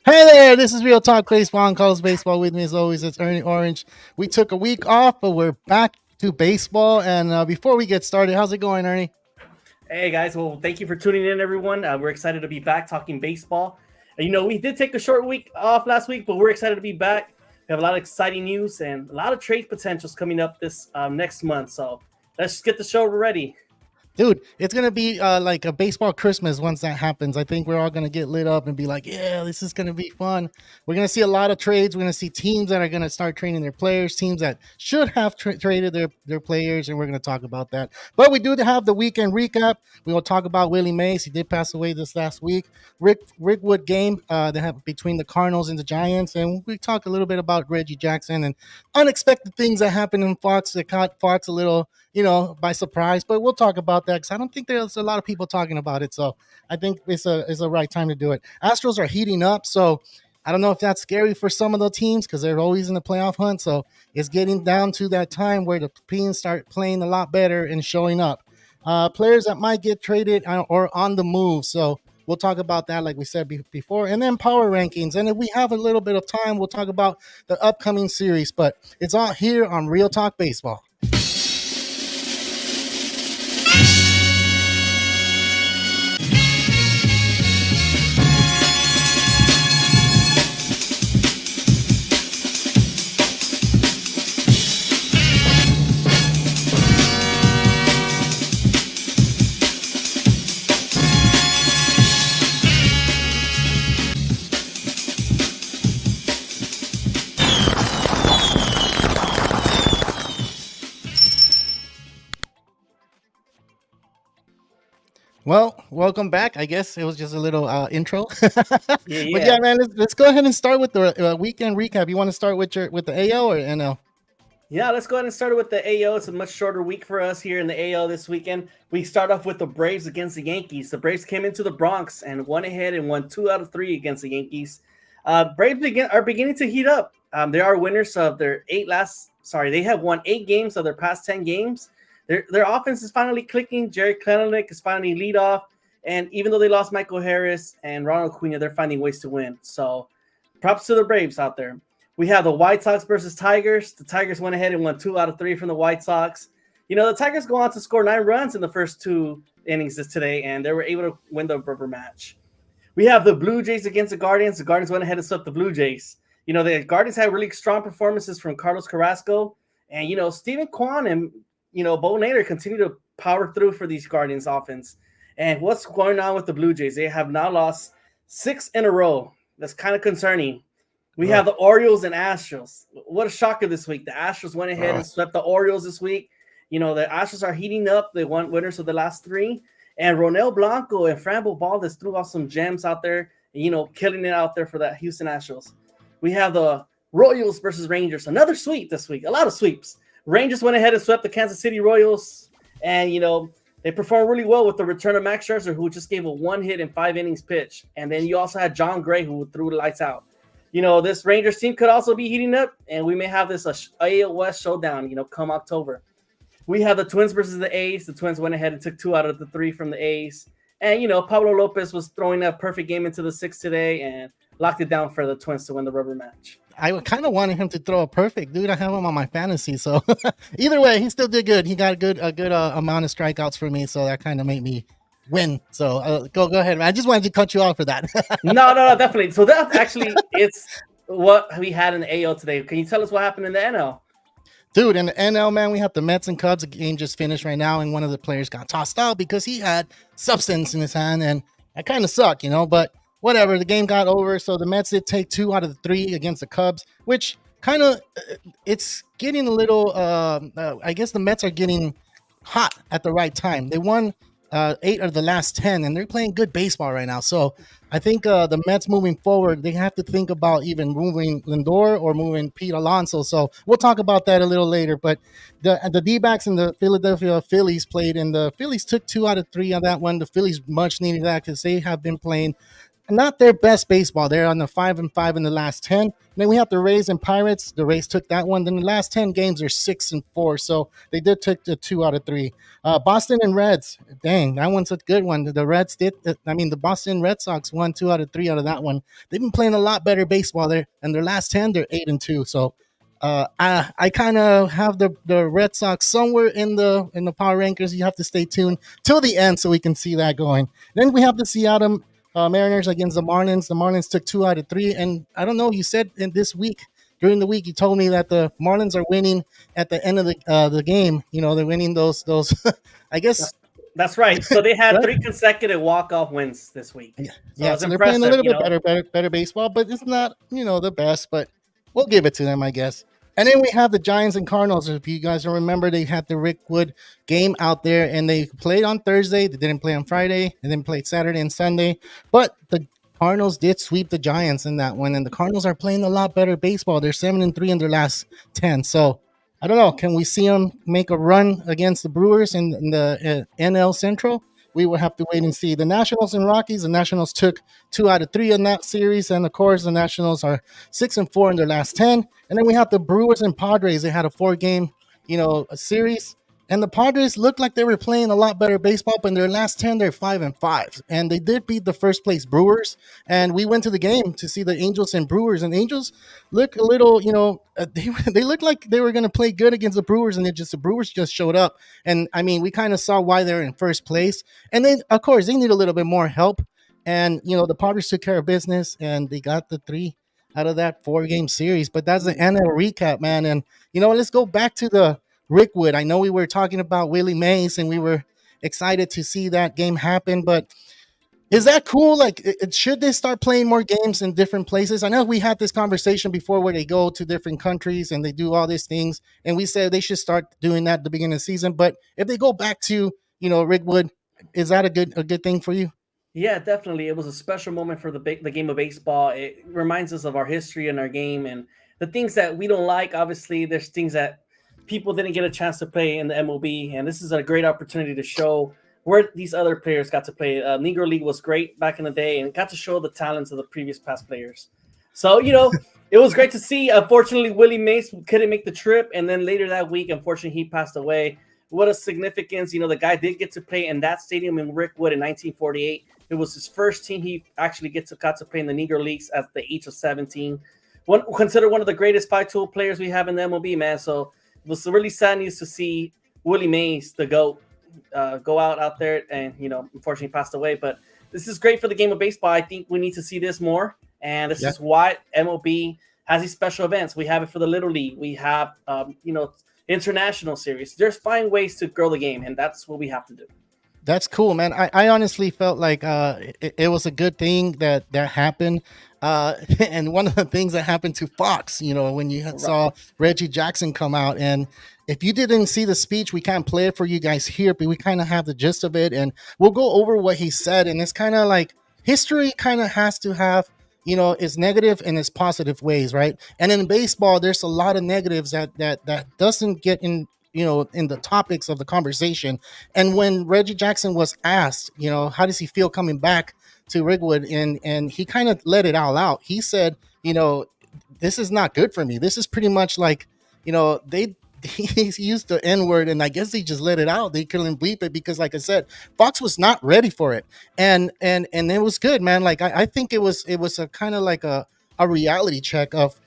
Hey there, this is Real Talk Baseball on College Baseball. With me as always, it's Ernie Orange. We took a week off, but we're back to baseball. And before we get started, how's it going, Ernie? Hey guys, well, thank you for tuning in, everyone. We're excited to be back talking baseball. We did take a short week off last week, but we're excited to be back. We have a lot of exciting news and a lot of trade potentials coming up this next month. So let's get the show ready. Dude, it's going to be like a baseball Christmas once that happens. I think we're all going to get lit up and be like, yeah, this is going to be fun. We're going to see a lot of trades. We're going to see teams that are going to start trading their players, teams that should have traded their players, and we're going to talk about that. But we do have the weekend recap. We will talk about Willie Mays. He did pass away this last week. Rickwood game they have between the Cardinals and the Giants, and we talk a little bit about Reggie Jackson and unexpected things that happened in Fox that caught Fox a little by surprise. But we'll talk about that because I don't think there's a lot of people talking about it. So I think it's a right time to do it. Astros are heating up, so I don't know if that's scary for some of the teams because they're always in the playoff hunt. So it's getting down to that time where the teams start playing a lot better and showing up. Players that might get traded or on the move. So we'll talk about that, like we said before, and then power rankings. And if we have a little bit of time, we'll talk about the upcoming series. But it's all here on Real Talk Baseball. Well, welcome back. I guess it was just a little intro, but Yeah, yeah, yeah. man, let's go ahead and start with the weekend recap. You want to start with the AL or NL? Yeah, let's go ahead and start with the AL. It's a much shorter week for us here in the AL this weekend. We start off with the Braves against the Yankees. The Braves came into the Bronx and went ahead and won 2 out of 3 against the Yankees. Braves are beginning to heat up. They are winners of their They have won 8 games of their past 10 games. Their offense is finally clicking. Jerry Kelenic is finally lead off. And even though they lost Michael Harris and Ronald Acuna, they're finding ways to win. So props to the Braves out there. We have the White Sox versus Tigers. The Tigers went ahead and won 2 out of 3 from the White Sox. The Tigers go on to score 9 runs in the first 2 innings today, and they were able to win the rubber match. We have the Blue Jays against the Guardians. The Guardians went ahead and swept the Blue Jays. The Guardians had really strong performances from Carlos Carrasco, and Stephen Kwan and Bo Nader continue to power through for these Guardians offense. And what's going on with the Blue Jays? They have now lost 6 in a row. That's kind of concerning. We have the Orioles and Astros. What a shocker this week. The Astros went ahead and swept the Orioles this week. The Astros are heating up. They won winners of the last 3. And Ronel Blanco and Frambo Valdez threw off some gems out there, killing it out there for that Houston Astros. We have the Royals versus Rangers. Another sweep this week. A lot of sweeps. Rangers went ahead and swept the Kansas City Royals. And, they performed really well with the return of Max Scherzer, who just gave a 1 hit in 5 innings pitch. And then you also had John Gray, who threw the lights out. This Rangers team could also be heating up, and we may have this AL West showdown, come October. We have the Twins versus the A's. The Twins went ahead and took 2 out of the 3 from the A's. And, Pablo Lopez was throwing a perfect game into the 6th today and locked it down for the Twins to win the rubber match. I kind of wanted him to throw a perfect, dude. I have him on my fantasy, so either way, he still did good. He got a good amount of strikeouts for me, so that kind of made me win. So go ahead, man. I just wanted to cut you off for that. No, definitely. So that's actually it's what we had in the AL today. Can you tell us what happened in the NL? Dude, in the NL, man, we have the Mets and Cubs. The game just finished right now, and one of the players got tossed out because he had substance in his hand, and that kind of sucked, but whatever. The game got over, so the Mets did take 2 out of the 3 against the Cubs, which kind of it's getting a little. I guess the Mets are getting hot at the right time. They won 8 of the last 10, and they're playing good baseball right now. So I think the Mets moving forward, they have to think about even moving Lindor or moving Pete Alonso. So we'll talk about that a little later. But the D-backs and the Philadelphia Phillies played, and the Phillies took 2 out of 3 on that one. The Phillies much needed that because they have been playing not their best baseball. They're on the 5-5 in the last 10. And then we have the Rays and Pirates. The Rays took that one. Then the last 10 games are 6-4. So they did take the 2 out of 3. Boston and Reds. Dang, that one's a good one. The Reds did. The Boston Red Sox won 2 out of 3 out of that one. They've been playing a lot better baseball there. And their last 10, they're 8-2. So I kind of have the Red Sox somewhere in the power rankings. You have to stay tuned till the end so we can see that going. Then we have the Seattle Mariners against the Marlins. The Marlins took 2 out of 3, and I don't know. You said in this week during the week you told me that the Marlins are winning at the end of the game. They're winning those. I guess that's right. So they had right? 3 consecutive walk-off wins this week. Yeah, So yeah. it's So they're playing a impressive, little bit better baseball, but it's not the best. But we'll give it to them, I guess. And then we have the Giants and Cardinals. If you guys remember, they had the Rickwood game out there, and they played on Thursday. They didn't play on Friday, and then played Saturday and Sunday. But the Cardinals did sweep the Giants in that one, and the Cardinals are playing a lot better baseball. They're 7-3 in their last 10. So I don't know. Can we see them make a run against the Brewers in the NL Central? We will have to wait and see. The Nationals and Rockies. The Nationals took 2 out of 3 in that series, and of course, the Nationals are 6-4 in their last 10. And then we have the Brewers and Padres. They had a 4-game, a series. And the Padres looked like they were playing a lot better baseball, but in their last 10, they're 5-5. And they did beat the first place Brewers. And we went to the game to see the Angels and Brewers. And the Angels look a little, they looked like they were going to play good against the Brewers. And the Brewers just showed up. And we kind of saw why they're in first place. And then, of course, they need a little bit more help. And, the Padres took care of business and they got the 3 out of that 4-game series. But that's the NL recap, man. And, let's go back to the Rickwood. I know we were talking about Willie Mays and we were excited to see that game happen, but is that cool? Like, should they start playing more games in different places? I know we had this conversation before where they go to different countries and they do all these things, and we said they should start doing that at the beginning of the season. But if they go back to, Rickwood, is that a good thing for you? Yeah, definitely. It was a special moment for the game of baseball. It reminds us of our history and our game and the things that we don't like. Obviously, there's things that people didn't get a chance to play in the MLB, and this is a great opportunity to show where these other players got to play. Negro League was great back in the day and got to show the talents of the previous past players. So, it was great to see. Unfortunately, Willie Mays couldn't make the trip, and then later that week, unfortunately, he passed away. What a significance. The guy did get to play in that stadium in Rickwood in 1948. It was his first team he actually got to play in the Negro Leagues at the age of 17. Considered one of the greatest 5-tool players we have in the MLB, man. So it was really sad news to see Willie Mays, the GOAT, go out there and, unfortunately passed away. But this is great for the game of baseball. I think we need to see this more. And this is why MLB has these special events. We have it for the Little League. We have, international series. There's fine ways to grow the game, and that's what we have to do. That's cool, man. I honestly felt like it was a good thing that happened. And one of the things that happened to Fox, when you saw Reggie Jackson come out, and if you didn't see the speech, we can't play it for you guys here, but we kind of have the gist of it, and we'll go over what he said. And it's kind of like history kind of has to have, its negative and its positive ways, right? And in baseball, there's a lot of negatives that doesn't get in the topics of the conversation. And when Reggie Jackson was asked, how does he feel coming back to Rickwood, and he kind of let it all out. He said, this is not good for me. This is pretty much like, he used the N-word, and I guess they just let it out. They couldn't bleep it because, like I said, Fox was not ready for it. And it was good, man. Like, I think it was a kind of like a reality check of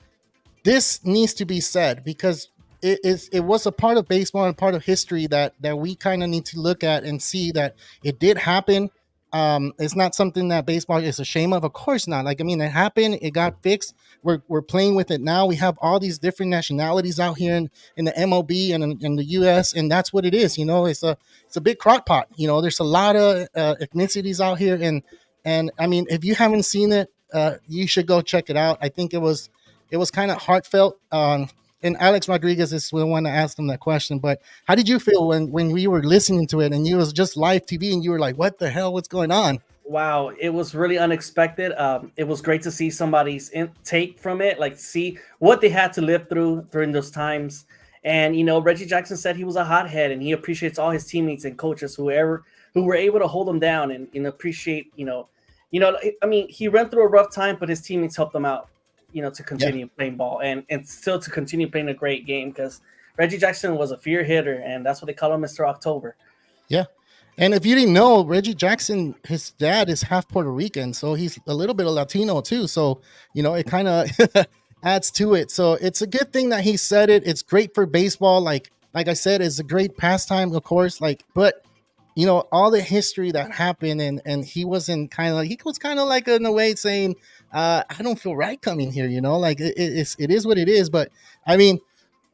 this needs to be said, because it was a part of baseball and part of history that we kind of need to look at and see that it did happen. It's not something that baseball is ashamed of. Of course not. Like, it happened. It got fixed. We're playing with it now. We have all these different nationalities out here in the MLB and in the US, and that's what it is. It's a big crock pot. There's a lot of ethnicities out here, and if you haven't seen it, you should go check it out. I think it was kind of heartfelt. And Alex Rodriguez is the one that asked him that question. But how did you feel when we were listening to it and it was just live TV and you were like, what the hell? What's going on? Wow, it was really unexpected. It was great to see somebody's take from it, like see what they had to live through during those times. And, Reggie Jackson said he was a hothead and he appreciates all his teammates and coaches, who were able to hold him down and appreciate, I mean, he went through a rough time, but his teammates helped him out, to Yeah, continue playing ball and still to continue playing a great game because Reggie Jackson was a fear hitter, and that's what they call him, Mr. October. yeah. And if you didn't know, Reggie Jackson, his dad is half Puerto Rican, so he's a little bit of Latino too. So it kind of adds to it. So it's a good thing that he said it. It's great for baseball. Like I said, it's a great pastime, of course. But all the history that happened, and he wasn't kind of like he was kind of like in a way saying, I don't feel right coming here. Like it is what it is. But I mean,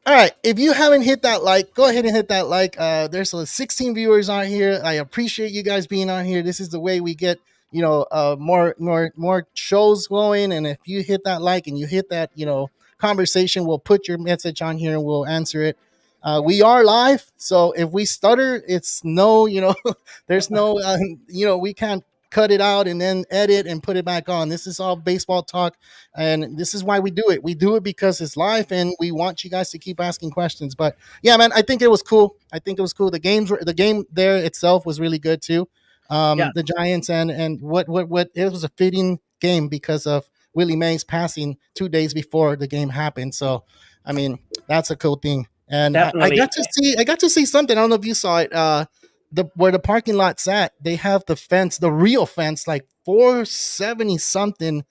all right, if you haven't hit that like, go ahead and hit that like. There's 16 viewers on here. I appreciate you guys being on here. This is the way we get more shows going. And if you hit that like and you hit that conversation, we'll put your message on here and we'll answer it. We are live, so if we stutter, it's no, there's no, we can't cut it out and then edit and put it back on. This is all baseball talk, and this is why we do it. We do it because it's live, and we want you guys to keep asking questions. But yeah, man, I think it was cool. The game there itself was really good too. Yeah, The Giants and what it was a fitting game because of Willie Mays passing 2 days before the game happened. So, I mean, that's a cool thing. And I definitely. got to see something. I don't know if you saw it. Where the parking lot's at, they have the fence, the real fence, like 470 something,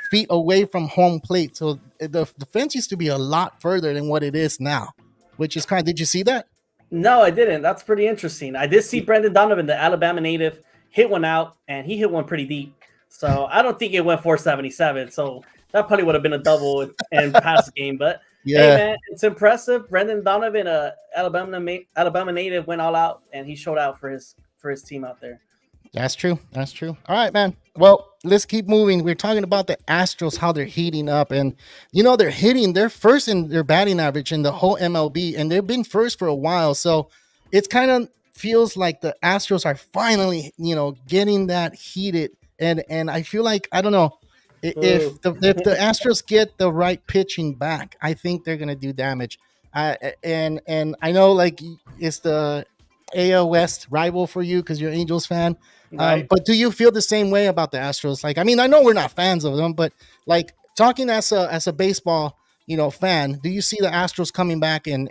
feet away from home plate. So the fence used to be a lot further than what it is now, which is kind of. Did you see that? No, I didn't. That's pretty interesting. I did see Brendan Donovan, the Alabama native, hit one out, and he hit one pretty deep. So I don't think it went 477. So that probably would have been a double and pass game. But hey, Yeah. man, it's impressive. Brendan Donovan, a Alabama native, went all out, and he showed out for his team out there. That's true. That's true. All right, man. Well, let's keep moving. We're talking about the Astros, how they're heating up, and they're first in their batting average in the whole MLB, and they've been first for a while. So it's kind of feels like the Astros are finally, getting that heated, and I feel like I don't know Ooh. if the Astros get the right pitching back, I think they're gonna do damage. And I know like it's the AL West rival for you because you're an Angels fan. Right. But do you feel the same way about the Astros? Like, I mean, I know we're not fans of them, but like talking as a baseball, fan, do you see the Astros coming back and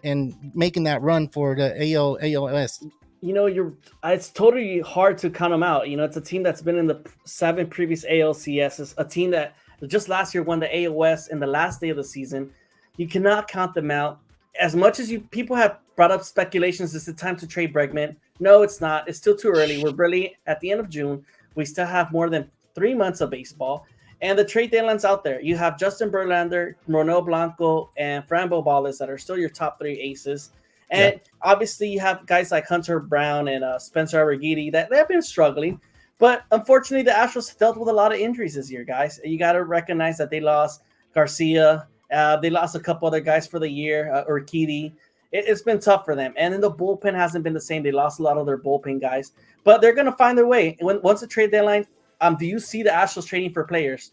making that run for the ALS? It's totally hard to count them out. It's a team that's been in the 7 previous ALCSs, a team that just last year won the AOS in the last day of the season. You cannot count them out. As much as people have brought up speculations, is it time to trade Bregman? No, it's not. It's still too early. We're really at the end of June. We still have more than 3 months of baseball. And the trade deadline's out there. You have Justin Verlander, Ronel Blanco, and Frambo Ballas that are still your top 3 aces. Yeah. And obviously, you have guys like Hunter Brown and Spencer Arrigidi that they've been struggling. But unfortunately, the Astros dealt with a lot of injuries this year, guys. You got to recognize that they lost Garcia. They lost a couple other guys for the year, Urquidy. It's been tough for them. And then the bullpen hasn't been the same. They lost a lot of their bullpen guys. But they're going to find their way. Once the trade deadline, do you see the Astros trading for players?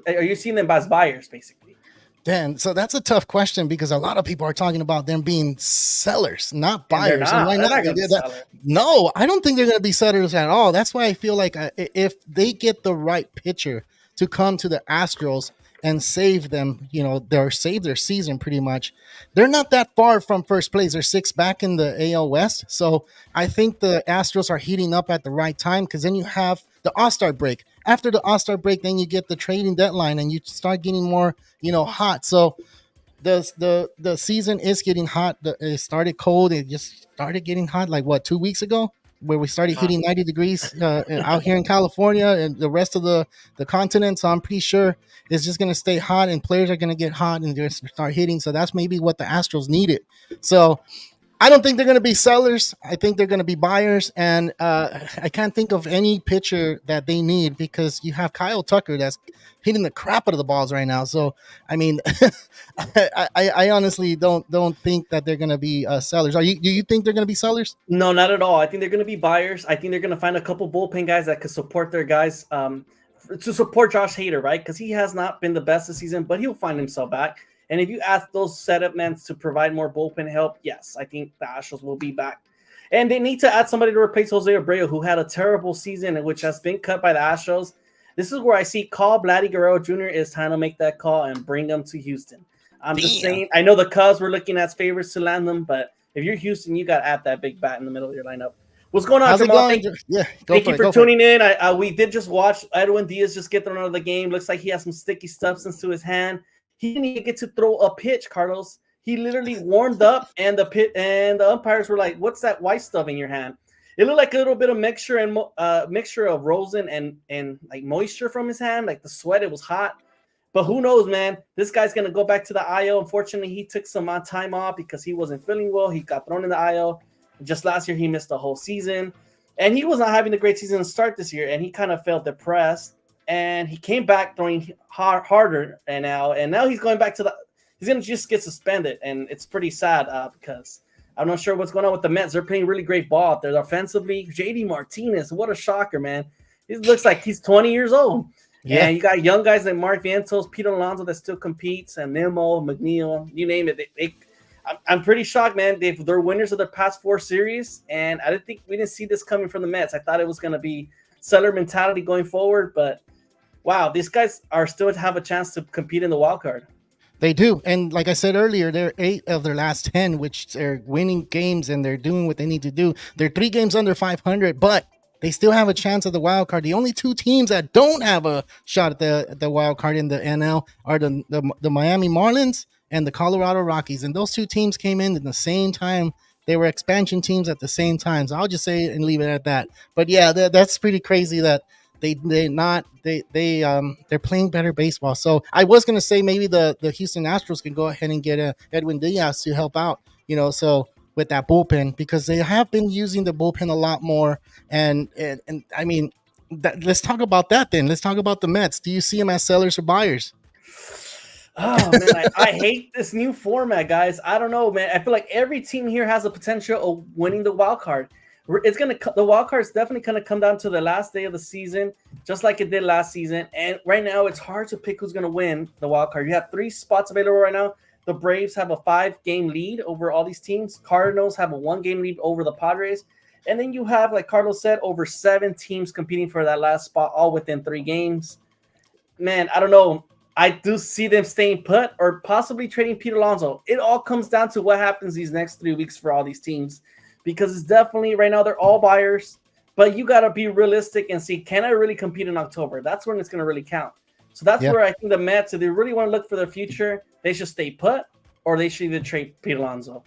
Are you seeing them as buyers, basically? Dan, so that's a tough question because a lot of people are talking about them being sellers, not And they're buyers. And not. why They're not? not going to be sellers. No, I don't think they're going to be sellers at all. That's why I feel like if they get the right pitcher to come to the Astros and save them, save their season pretty much. They're not that far from first place. They're 6 back in the AL West. So I think the Astros are heating up at the right time because then you have the All-Star break. After the All-Star break, then you get the trading deadline and you start getting more, hot. So the season is getting hot. It started cold. It just started getting hot like 2 weeks ago, where we started hitting 90 degrees out here in California and the rest of the continent. So I'm pretty sure it's just going to stay hot and players are going to get hot and they're going to start hitting. So that's maybe what the Astros needed. So I don't think they're going to be sellers. I think they're going to be buyers. And I can't think of any pitcher that they need because you have Kyle Tucker that's hitting the crap out of the balls right now. So, I mean, I honestly don't think that they're going to be sellers. Do you think they're going to be sellers? No, not at all. I think they're going to be buyers. I think they're going to find a couple bullpen guys that could support their guys to support Josh Hader, right? Because he has not been the best this season, but he'll find himself back. And if you ask those setup men to provide more bullpen help, yes, I think the Astros will be back. And they need to add somebody to replace Jose Abreu, who had a terrible season, which has been cut by the Astros. This is where I see call Vladdy Guerrero Jr. is time to make that call and bring him to Houston. I'm just Damn. saying. I know the Cubs were looking at favorites to land them, but if you're Houston, you got to add that big bat in the middle of your lineup. What's going on, How's it Jamal? going? Yeah, Thank you for tuning in. We did just watch Edwin Diaz just get thrown out of the game. Looks like he has some sticky substance to his hand. He didn't even get to throw a pitch, Carlos. He literally warmed up, and the umpires were like, "What's that white stuff in your hand?" It looked like a little bit of mixture of rosin and like moisture from his hand, like the sweat. It was hot. But who knows, man? This guy's going to go back to the IL. Unfortunately, he took some time off because he wasn't feeling well. He got thrown in the IL. Just last year, he missed the whole season. And he was not having a great season to start this year. And he kind of felt depressed. And he came back throwing harder. And now he's going back to he's going to just get suspended. And it's pretty sad because I'm not sure what's going on with the Mets. They're playing really great ball out there. Offensively, JD Martinez, what a shocker, man. He looks like he's 20 years old. Yeah, and you got young guys like Mark Vientos, Pete Alonso that still competes, and Nemo, McNeil, you name it. I'm pretty shocked, man. They're winners of their past 4 series, and I didn't see this coming from the Mets. I thought it was going to be seller mentality going forward, but wow, these guys are still have a chance to compete in the wild card. They do, and like I said earlier, they're 8 of their last 10, which they're winning games and they're doing what they need to do. They're 3 games under 500, but they still have a chance at the wild card. The only 2 teams that don't have a shot at the wild card in the NL are the Miami Marlins and the Colorado Rockies. And those 2 teams came in at the same time. They were expansion teams at the same time. So I'll just say it and leave it at that. But yeah, that's pretty crazy that they're playing better baseball. So I was gonna say maybe the Houston Astros can go ahead and get Edwin Diaz to help out. So with that bullpen, because they have been using the bullpen a lot more. And I mean, let's talk about that then. Let's talk about the Mets. Do you see them as sellers or buyers? Oh, man, I hate this new format, guys. I don't know, man. I feel like every team here has a potential of winning the wild card. The wild card is definitely going to come down to the last day of the season, just like it did last season. And right now, it's hard to pick who's going to win the wild card. You have 3 spots available right now. The Braves have a 5-game lead over all these teams. Cardinals have a 1-game lead over the Padres. And then you have, like Carlos said, over 7 teams competing for that last spot, all within 3 games. Man, I don't know. I do see them staying put or possibly trading Pete Alonso. It all comes down to what happens these next 3 weeks for all these teams, because it's definitely right now they're all buyers, but you got to be realistic and see, can I really compete in October? That's when it's going to really count. So that's where I think the Mets, if they really want to look for their future, they should stay put or they should either trade Pete Alonso.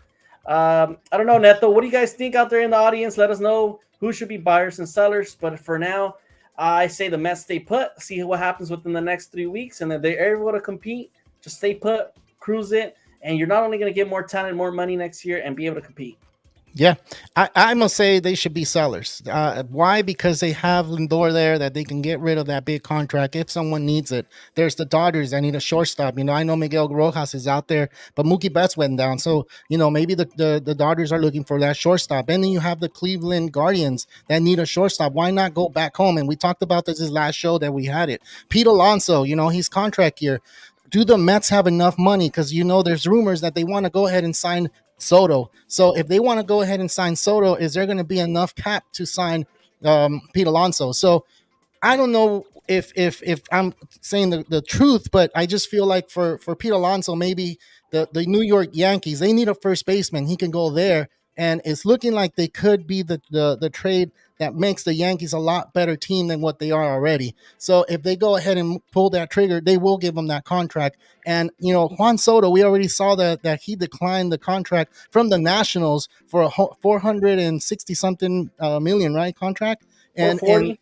I don't know, Neto. What do you guys think out there in the audience? Let us know who should be buyers and sellers. But for now, I say the Mets stay put, see what happens within the next 3 weeks. And if they're able to compete, just stay put, cruise it. And you're not only going to get more talent, more money next year and be able to compete. Yeah, I must say they should be sellers. Why? Because they have Lindor there that they can get rid of that big contract if someone needs it. There's the Dodgers that need a shortstop. I know Miguel Rojas is out there, but Mookie Betts went down. So, maybe the Dodgers are looking for that shortstop. And then you have the Cleveland Guardians that need a shortstop. Why not go back home? And we talked about this last show that we had it. Pete Alonso, he's contract year. Do the Mets have enough money? Because, there's rumors that they want to go ahead and sign Soto. So if they want to go ahead and sign Soto, is there going to be enough cap to sign Pete Alonso? So I don't know if I'm saying the truth, but I just feel like for Pete Alonso, maybe the New York Yankees, they need a first baseman. He can go there. And it's looking like they could be the trade that makes the Yankees a lot better team than what they are already. So if they go ahead and pull that trigger, they will give him that contract. And, Juan Soto, we already saw that he declined the contract from the Nationals for a 460-something million, right, contract? And 440?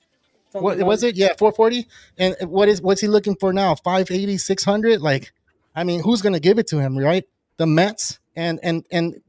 What was it? Yeah, 440. And what's he looking for now? 580, 600? Like, I mean, who's going to give it to him, right? The Mets. And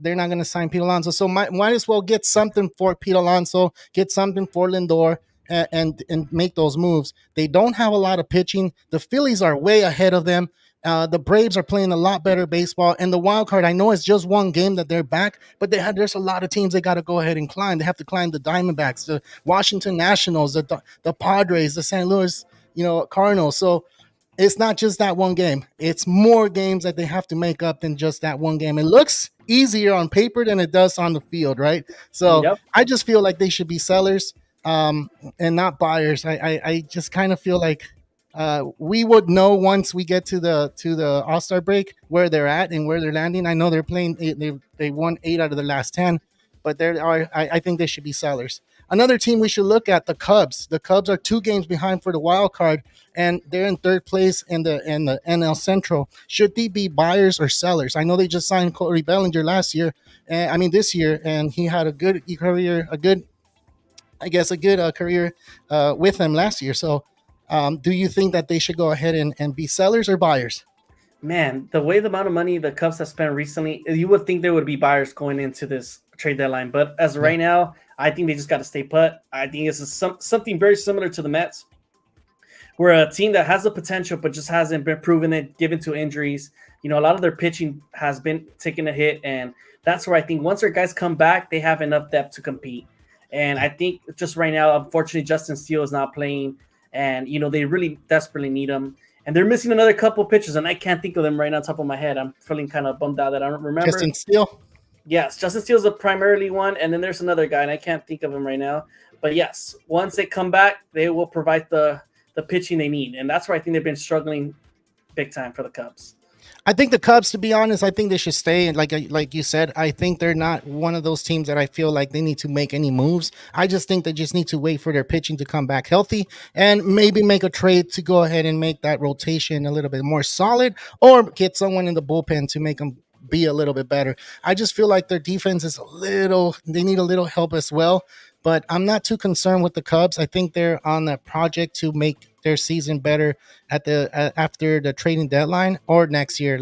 they're not going to sign Pete Alonso. So might as well get something for Pete Alonso, get something for Lindor, and make those moves. They don't have a lot of pitching. The Phillies are way ahead of them. The Braves are playing a lot better baseball. And the wild card, I know it's just 1 game that they're back, but there's a lot of teams they got to go ahead and climb. They have to climb the Diamondbacks, the Washington Nationals, the Padres, the St. Louis, Cardinals. So it's not just that 1 game. It's more games that they have to make up than just that 1 game. It looks easier on paper than it does on the field, right? So I just feel like they should be sellers. um, and not buyers. I just kind of feel like we would know once we get to the All Star break where they're at and where they're landing. I know they're playing. They won 8 out of the last 10, but there are. I think they should be sellers. Another team we should look at, the Cubs. The Cubs are 2 games behind for the wild card, and they're in third place in the NL Central. Should they be buyers or sellers? I know they just signed Corey Bellinger last year, and I mean this year, and he had a good career, a good, I guess, a good career with them last year. So, do you think that they should go ahead and be sellers or buyers? Man, the way the amount of money the Cubs have spent recently, you would think there would be buyers going into this trade deadline. But as of Yeah. right now, I think they just got to stay put. I think this is something very similar to the Mets. We're a team that has the potential, but just hasn't been proven it, given to injuries. You know, a lot of their pitching has been taking a hit, and that's where I think once their guys come back, they have enough depth to compete. And I think just right now, unfortunately, Justin Steele is not playing, and you know they really desperately need him. And they're missing another couple pitchers, and I can't think of them right now on top of my head. I'm feeling kind of bummed out that I don't remember. Justin Steele. Yes, Justin Steele's the primarily one, and then there's another guy, and I can't think of him right now. But yes, once they come back, they will provide the pitching they need, and that's where I think they've been struggling big time for the Cubs. I think the Cubs, to be honest, I think they should stay. Like you said, I think they're not one of those teams that I feel like they need to make any moves. I just think they just need to wait for their pitching to come back healthy and maybe make a trade to go ahead and make that rotation a little bit more solid, or get someone in the bullpen to make them be a little bit better. I just feel like their defense is they need a little help as well. But I'm not too concerned with the Cubs. I think they're on that project to make their season better at the after the trading deadline or next year.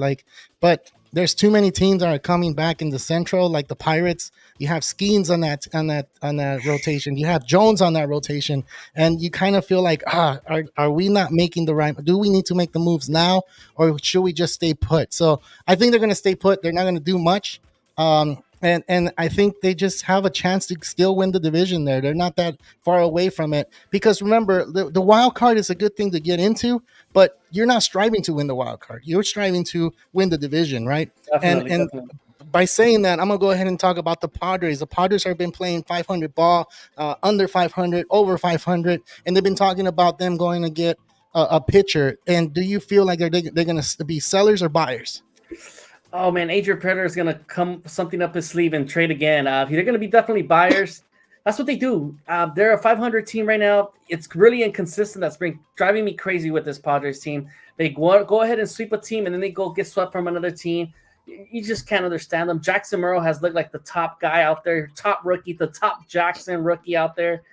But there's too many teams that are coming back in the Central, like the Pirates. You have Skeens on that rotation. You have Jones on that rotation, and you kind of feel like, are we not making the right? Do we need to make the moves now, or should we just stay put? So I think they're going to stay put. They're not going to do much. And I think they just have a chance to still win the division there. They're not that far away from it, because remember, the wild card is a good thing to get into, but you're not striving to win the wild card. You're striving to win the division, right? Definitely, And definitely. by saying that, I'm gonna go ahead and talk about the Padres. The Padres have been playing 500 ball, under 500, over 500, and they've been talking about them going to get a pitcher. And do you feel like they're going to be sellers or buyers? Oh man, Adrian Predator is gonna come something up his sleeve and trade again. They're gonna be definitely buyers. That's what they do. They're a 500 team right now. It's really inconsistent. That's been driving me crazy with this Padres team. They go ahead and sweep a team, and then they go get swept from another team. You just can't understand them. Jackson Murrow has looked like the top guy out there, top rookie, the top Jackson rookie out there.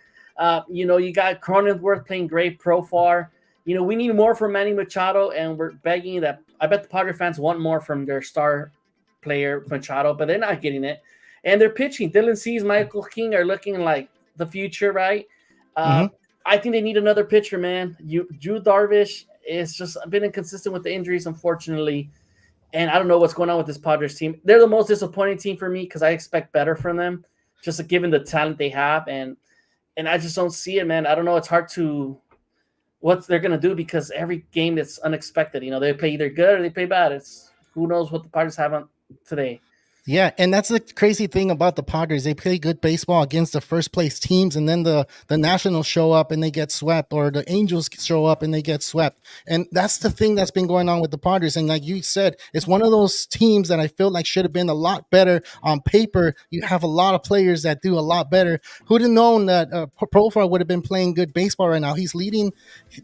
You got Cronenworth playing great profar. You know, we need more from Manny Machado, and we're begging that. I bet the Padre fans want more from their star player, Machado, but they're not getting it. And they're pitching. Dylan Cease, Michael King are looking like the future, right? Mm-hmm. I think they need another pitcher, man. Drew Darvish is just been inconsistent with the injuries, unfortunately. And I don't know what's going on with this Padres team. They're the most disappointing team for me because I expect better from them, just given the talent they have. And I just don't see it, man. I don't know. It's hard to what they're gonna do because every game is unexpected. You know, they play either good or they play bad. It's who knows what the Padres have on today. Yeah, and that's the crazy thing about the Padres. They play good baseball against the first place teams, and then the Nationals show up and they get swept, or the Angels show up and they get swept. And that's the thing that's been going on with the Padres. And like you said, it's one of those teams that I feel like should have been a lot better on paper. You have a lot of players that do a lot better. Who'd have known that Profile would have been playing good baseball right now? He's leading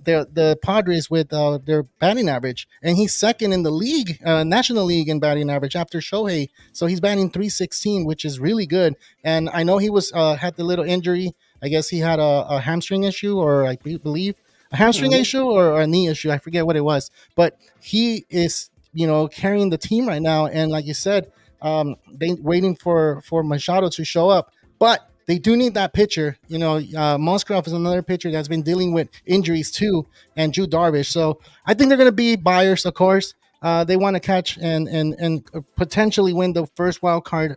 the Padres with their batting average, and he's second in the league, National League in batting average after Shohei. So he's batting 316, which is really good. And I know he was had the little injury. I guess he had a hamstring issue, or I believe a hamstring issue or a knee issue. I forget what it was, but he is carrying the team right now. And like you said, they waiting for Machado to show up, but they do need that pitcher. Musgrove is another pitcher that's been dealing with injuries too, and Drew Darvish. So I think they're going to be buyers, of course. They want to catch and potentially win the first wild card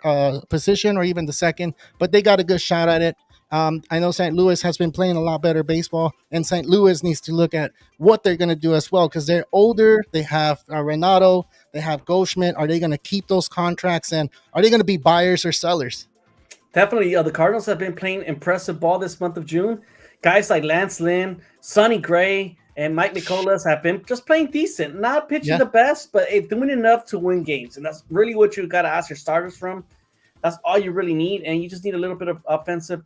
position, or even the second, but they got a good shot at it. I know St. Louis has been playing a lot better baseball, and St. Louis needs to look at what they're going to do as well, because they're older. They have Renato, they have Goldschmidt. Are they going to keep those contracts, and are they going to be buyers or sellers? Definitely, the Cardinals have been playing impressive ball this month of June. Guys like Lance Lynn, Sonny Gray, and Mike Nicolas have been just playing decent, not pitching Yeah, the best, but doing enough to win games. And that's really what you got to ask your starters from. That's all you really need, and you just need a little bit of offensive,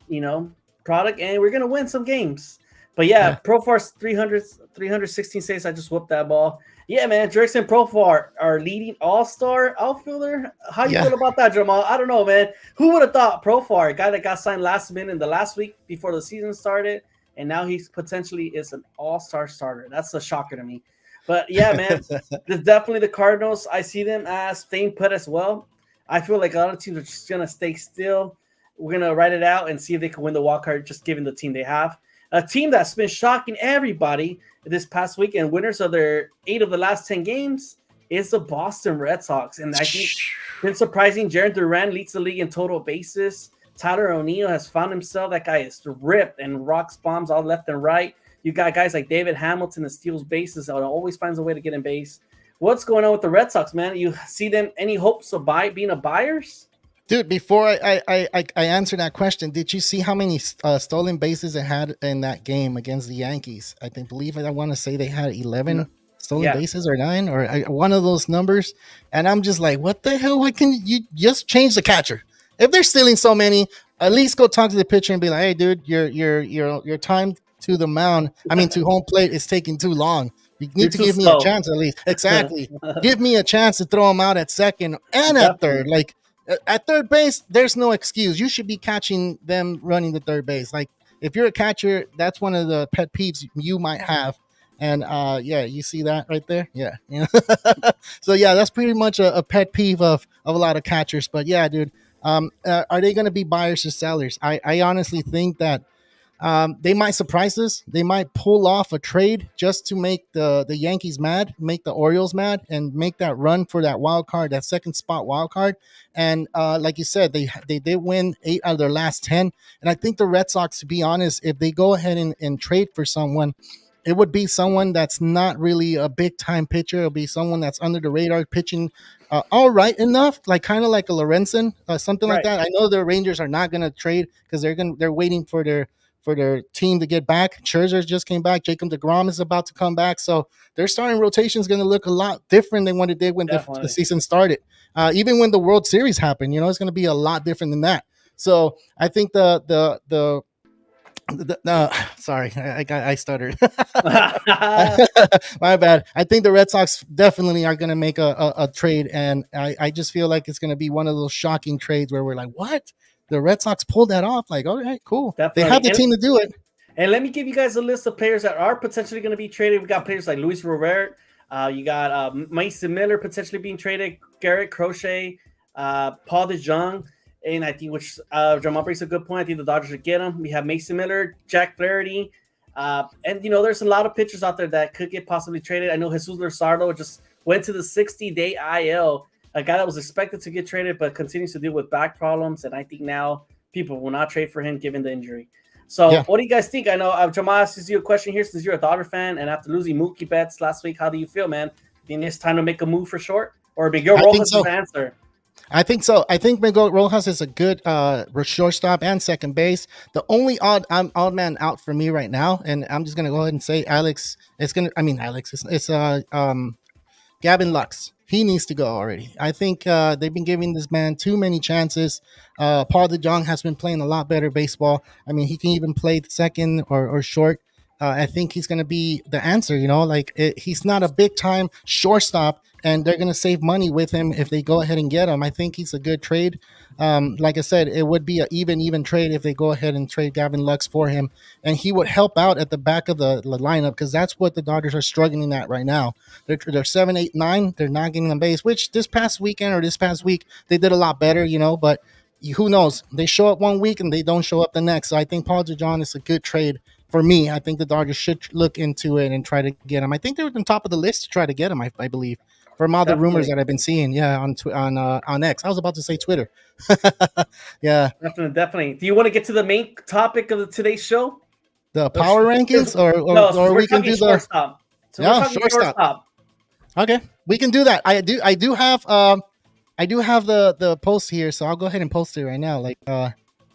product, and we're gonna win some games. But yeah, yeah, Profar's 316 saves. I just whooped that ball. Yeah, man, Jurickson Profar, our leading all-star outfielder. How you yeah. feel about that, Jamal? I don't know, man. Who would have thought Profar, a guy that got signed last minute in the last week before the season started, and now he's potentially is an all-star starter. That's a shocker to me. But yeah, man, there's definitely the Cardinals. I see them as staying put as well. I feel like a lot of teams are just gonna stay still. We're gonna write it out and see if they can win the wild card, just given the team they have. A team that's been shocking everybody this past weekend, winners of their 8 of the last 10 games, is the Boston Red Sox. And I think it's been surprising. Jaron Duran leads the league in total bases. Tyler O'Neill has found himself. That guy is ripped and rocks bombs all left and right. You got guys like David Hamilton that steals bases, that always finds a way to get in base. What's going on with the Red Sox, man? You see them any hopes of being a buyers? Dude, before I answer that question, did you see how many stolen bases they had in that game against the Yankees? I want to say they had 11 stolen bases or 9 or one of those numbers. And I'm just like, what the hell? Why can you just change the catcher? If they're stealing so many, at least go talk to the pitcher and be like, hey, dude, your time to the mound, to home plate is taking too long. You need to give me a chance at least. Exactly. Give me a chance to throw him out at second and at third. Like, at third base, there's no excuse. You should be catching them running the third base. Like, if you're a catcher, that's one of the pet peeves you might have. And yeah, you see that right there? Yeah. So yeah, that's pretty much a pet peeve of a lot of catchers. But yeah, dude, are they going to be buyers or sellers? I honestly think that they might surprise us. They might pull off a trade just to make the Yankees mad, make the Orioles mad, and make that run for that wild card, that second spot wild card. And like you said, they did win 8 out of their last 10. And I think the Red Sox, to be honest, if they go ahead and trade for someone, it would be someone that's not really a big time pitcher. It'll be someone that's under the radar, pitching all right enough, like kind of like a Lorenzen, something like that. I know the Rangers are not going to trade because they're waiting for their team to get back. Scherzer just came back. Jacob deGrom is about to come back. So their starting rotation is going to look a lot different than what it did when the season started. Even when the World Series happened, it's going to be a lot different than that. So I think sorry, I stuttered. My bad. I think the Red Sox definitely are going to make a trade, and I just feel like it's going to be one of those shocking trades where we're like, what? The Red Sox pulled that off. Like, all right, cool. Definitely. They have the team to do it. And let me give you guys a list of players that are potentially going to be traded. We got players like Luis Robert. You got Mason Miller potentially being traded. Garrett Crochet, Paul DeJong. And I think, which Jamal brings a good point. I think the Dodgers should get him. We have Mason Miller, Jack Flaherty. And, there's a lot of pitchers out there that could get possibly traded. I know Jesus Luzardo just went to the 60-day IL. A guy that was expected to get traded but continues to deal with back problems. And I think now people will not trade for him given the injury. So What do you guys think? I know Jamal asks you a question here since you're a Dodger fan. And after losing Mookie Betts last week, how do you feel, man? Think it's time to make a move for short? Or Miguel Rojas' answer? I think so. I think Miguel Rojas is a good shortstop and second base. The only odd man out for me right now, and I'm just gonna go ahead and say Alex. It's Gavin Lux. He needs to go already. I think they've been giving this man too many chances. Paul DeJong has been playing a lot better baseball. He can even play second or short. I think he's going to be the answer, he's not a big time shortstop, and they're going to save money with him if they go ahead and get him. I think he's a good trade. Like I said, it would be an even trade if they go ahead and trade Gavin Lux for him, and he would help out at the back of the lineup because that's what the Dodgers are struggling at right now. They're 7, 8, 9. They're not getting the base, which this past week they did a lot better, but who knows? They show up one week and they don't show up the next. So I think Paul DeJong is a good trade. For me, I think the Dodgers should look into it and try to get him. I think they're on top of the list to try to get him, I believe, from all the rumors that I've been seeing. Yeah, on X. I was about to say Twitter. Yeah. Definitely. Do you want to get to the main topic of today's show? The power rankings? Or we can do the shortstop. Shortstop. Okay, we can do that. I do have the post here, so I'll go ahead and post it right now.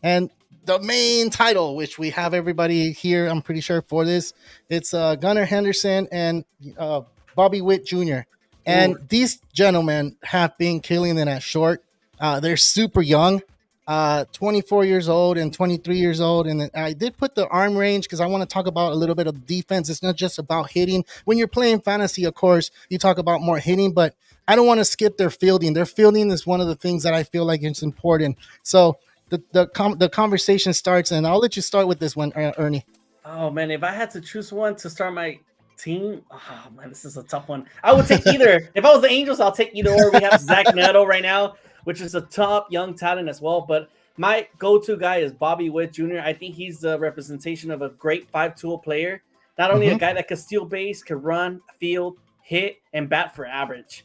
And the main title, which we have everybody here, I'm pretty sure for this, it's Gunnar Henderson and uh, Bobby Witt Jr. Ooh. And these gentlemen have been killing it at short. They're super young, 24 years old and 23 years old. And I did put the arm range because I want to talk about a little bit of defense. It's not just about hitting. When you're playing fantasy, of course, you talk about more hitting, but I don't want to skip their fielding. Their fielding is one of the things that I feel like it's important. So the conversation starts, and I'll let you start with this one, Ernie. Oh man, if I had to choose one to start my team, oh man, this is a tough one. I would take either. If I was the Angels, I'll take either or. We have Zach Neto right now, which is a top young talent as well. But my go-to guy is Bobby Witt Jr. I think he's the representation of a great five-tool player. Not only a guy that can steal base, can run, field, hit, and bat for average.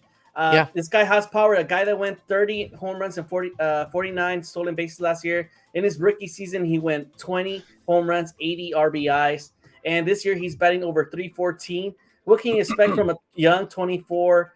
This guy has power. A guy that went 30 home runs and 49 stolen bases last year. In his rookie season, he went 20 home runs, 80 RBIs. And this year, he's batting over 314. What can you expect from a young 24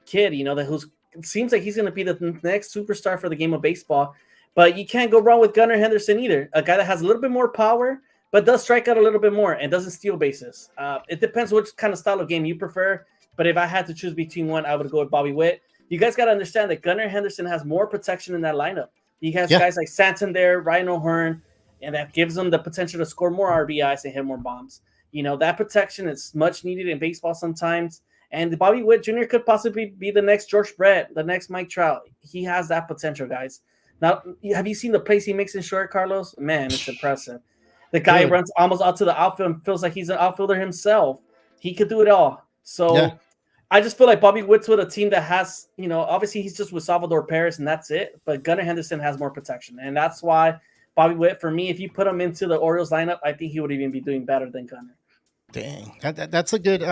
kid, that seems like he's going to be the next superstar for the game of baseball. But you can't go wrong with Gunnar Henderson either. A guy that has a little bit more power, but does strike out a little bit more and doesn't steal bases. It depends which kind of style of game you prefer. But if I had to choose between one, I would go with Bobby Witt. You guys got to understand that Gunnar Henderson has more protection in that lineup. He has guys like Santander, Ryan O'Hearn, and that gives them the potential to score more RBIs and hit more bombs. That protection is much needed in baseball sometimes. And Bobby Witt Jr. could possibly be the next George Brett, the next Mike Trout. He has that potential, guys. Now, have you seen the plays he makes in short, Carlos? Man, it's impressive. The guy runs almost out to the outfield and feels like he's an outfielder himself. He could do it all. So I just feel like Bobby Witt's with a team that has, obviously he's just with Salvador Perez and that's it. But Gunnar Henderson has more protection. And that's why Bobby Witt, for me, if you put him into the Orioles lineup, I think he would even be doing better than Gunnar. Dang, that's a good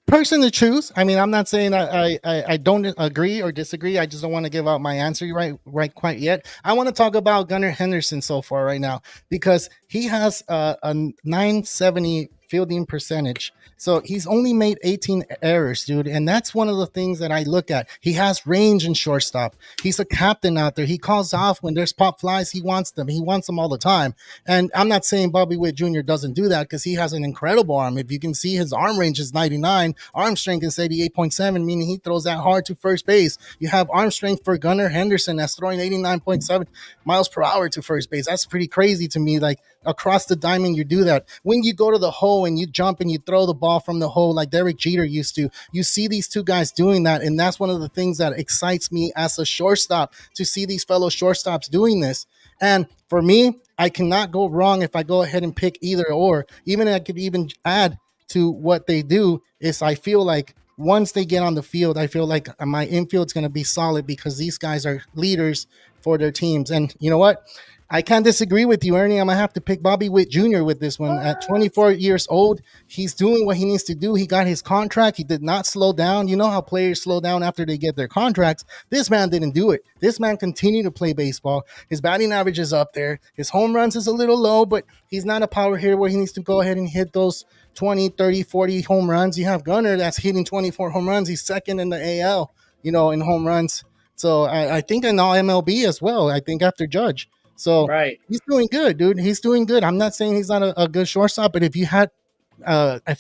person to choose. I mean, I'm not saying I don't agree or disagree. I just don't want to give out my answer right quite yet. I want to talk about Gunnar Henderson so far right now because he has a 970 fielding percentage. So he's only made 18 errors, dude. And that's one of the things that I look at. He has range in shortstop. He's a captain out there. He calls off when there's pop flies. He wants them. He wants them all the time. And I'm not saying Bobby Witt Jr. doesn't do that because he has an incredible arm. If you can see, his arm range is 99. Arm strength is 88.7, meaning he throws that hard to first base. You have arm strength for Gunnar Henderson that's throwing 89.7 miles per hour to first base. That's pretty crazy to me. Like, across the diamond, you do that. When you go to the hole and you jump and you throw the ball from the hole like Derek Jeter used to, you see these two guys doing that, and that's one of the things that excites me as a shortstop, to see these fellow shortstops doing this. And for me, I cannot go wrong if I go ahead and pick either or. Even I could even add to what they do is I feel like once they get on the field, I feel like my infield's going to be solid because these guys are leaders for their teams. And you know what? I can't disagree with you, Ernie. I'm going to have to pick Bobby Witt Jr. with this one. At 24 years old, he's doing what he needs to do. He got his contract. He did not slow down. You know how players slow down after they get their contracts. This man didn't do it. This man continued to play baseball. His batting average is up there. His home runs is a little low, but he's not a power hitter where he needs to go ahead and hit those 20, 30, 40 home runs. You have Gunnar that's hitting 24 home runs. He's second in the AL, in home runs. So I think in all MLB as well, I think after Judge. So He's doing good, dude. He's doing good. I'm not saying he's not a good shortstop, but if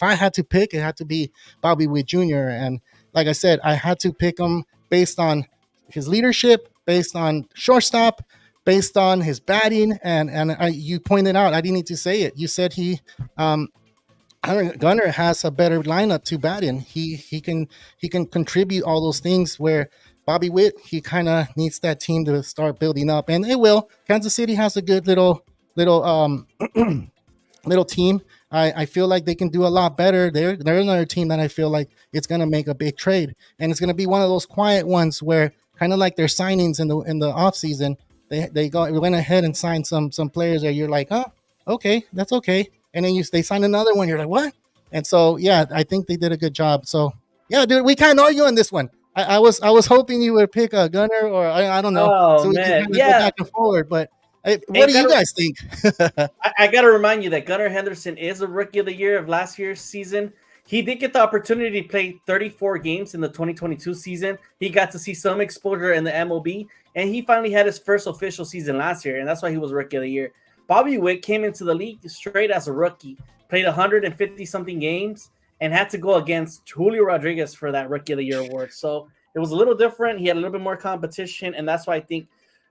I had to pick, it had to be Bobby Witt Jr. And like I said, I had to pick him based on his leadership, based on shortstop, based on his batting. And you pointed out, I didn't need to say it. You said Gunnar has a better lineup to bat in. He can contribute all those things where Bobby Witt, he kind of needs that team to start building up, and it will. Kansas City has a good little team. I feel like they can do a lot better. They're another team that I feel like it's gonna make a big trade, and it's gonna be one of those quiet ones where kind of like their signings in the off season. They went ahead and signed some players that you're like, oh, okay, that's okay, and then they signed another one. You're like, what? And so yeah, I think they did a good job. So yeah, dude, we can't argue on this one. I was hoping you would pick a Gunnar, or I don't know. Oh, so we man. can go back and forward. But what do you guys think? I got to remind you that Gunnar Henderson is a rookie of the year of last year's season. He did get the opportunity to play 34 games in the 2022 season. He got to see some exposure in the MLB, and he finally had his first official season last year, and that's why he was Rookie of the Year. Bobby Witt came into the league straight as a rookie, played 150-something games, and had to go against Julio Rodriguez for that Rookie of the Year award. So it was a little different. He had a little bit more competition, and that's why I think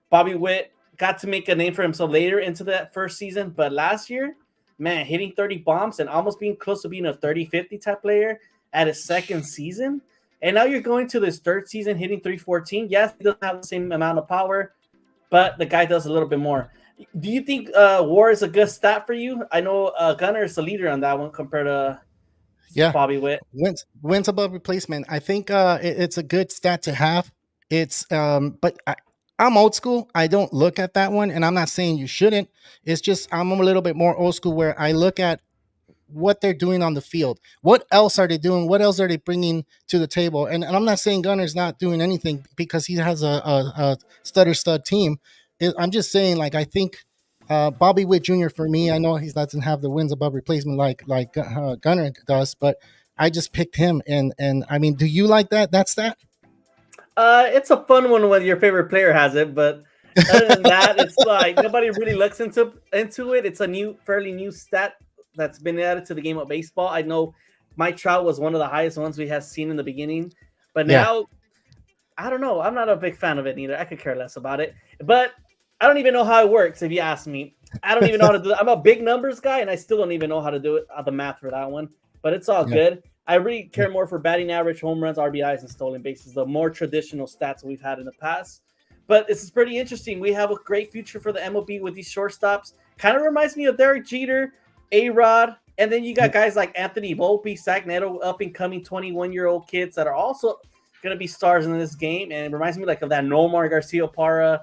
Bobby Witt got to make a name for himself later into that first season. But last year, man, hitting 30 bombs and almost being close to being a 30-50 type player at his second season. And now you're going to this third season hitting 314. Yes, he doesn't have the same amount of power, but the guy does a little bit more. Do you think WAR is a good stat for you? I know Gunnar is the leader on that one compared to Bobby Witt. Wins above replacement. I think it's a good stat to have. It's but I'm old school. I don't look at that one, and I'm not saying you shouldn't. It's just I'm a little bit more old school where I look at what they're doing on the field. What else are they doing? What else are they bringing to the table? And I'm not saying Gunner's not doing anything because he has a stutter stud team. I'm just saying, like, I think Bobby Witt Jr. for me, I know he doesn't have the wins above replacement like Gunner does, but I just picked him. And I mean, do you like that stat? It's a fun one when your favorite player has it, but other than that, it's like nobody really looks into it. It's a fairly new stat that's been added to the game of baseball. I know Mike Trout was one of the highest ones we have seen in the beginning, but now I don't know. I'm not a big fan of it either. I could care less about it, but I don't even know how it works. If you ask me, I don't even know how to do it. I'm a big numbers guy, and I still don't even know how to do it. The math for that one, but it's all good. I really care more for batting average, home runs, RBIs, and stolen bases, the more traditional stats we've had in the past. But this is pretty interesting. We have a great future for the MLB with these shortstops. Kind of reminds me of Derek Jeter, A-Rod, and then you got guys like Anthony Volpe, Zach Neto, up-and-coming 21-year-old kids that are also going to be stars in this game. And it reminds me like of that Nomar Garcia-Parra,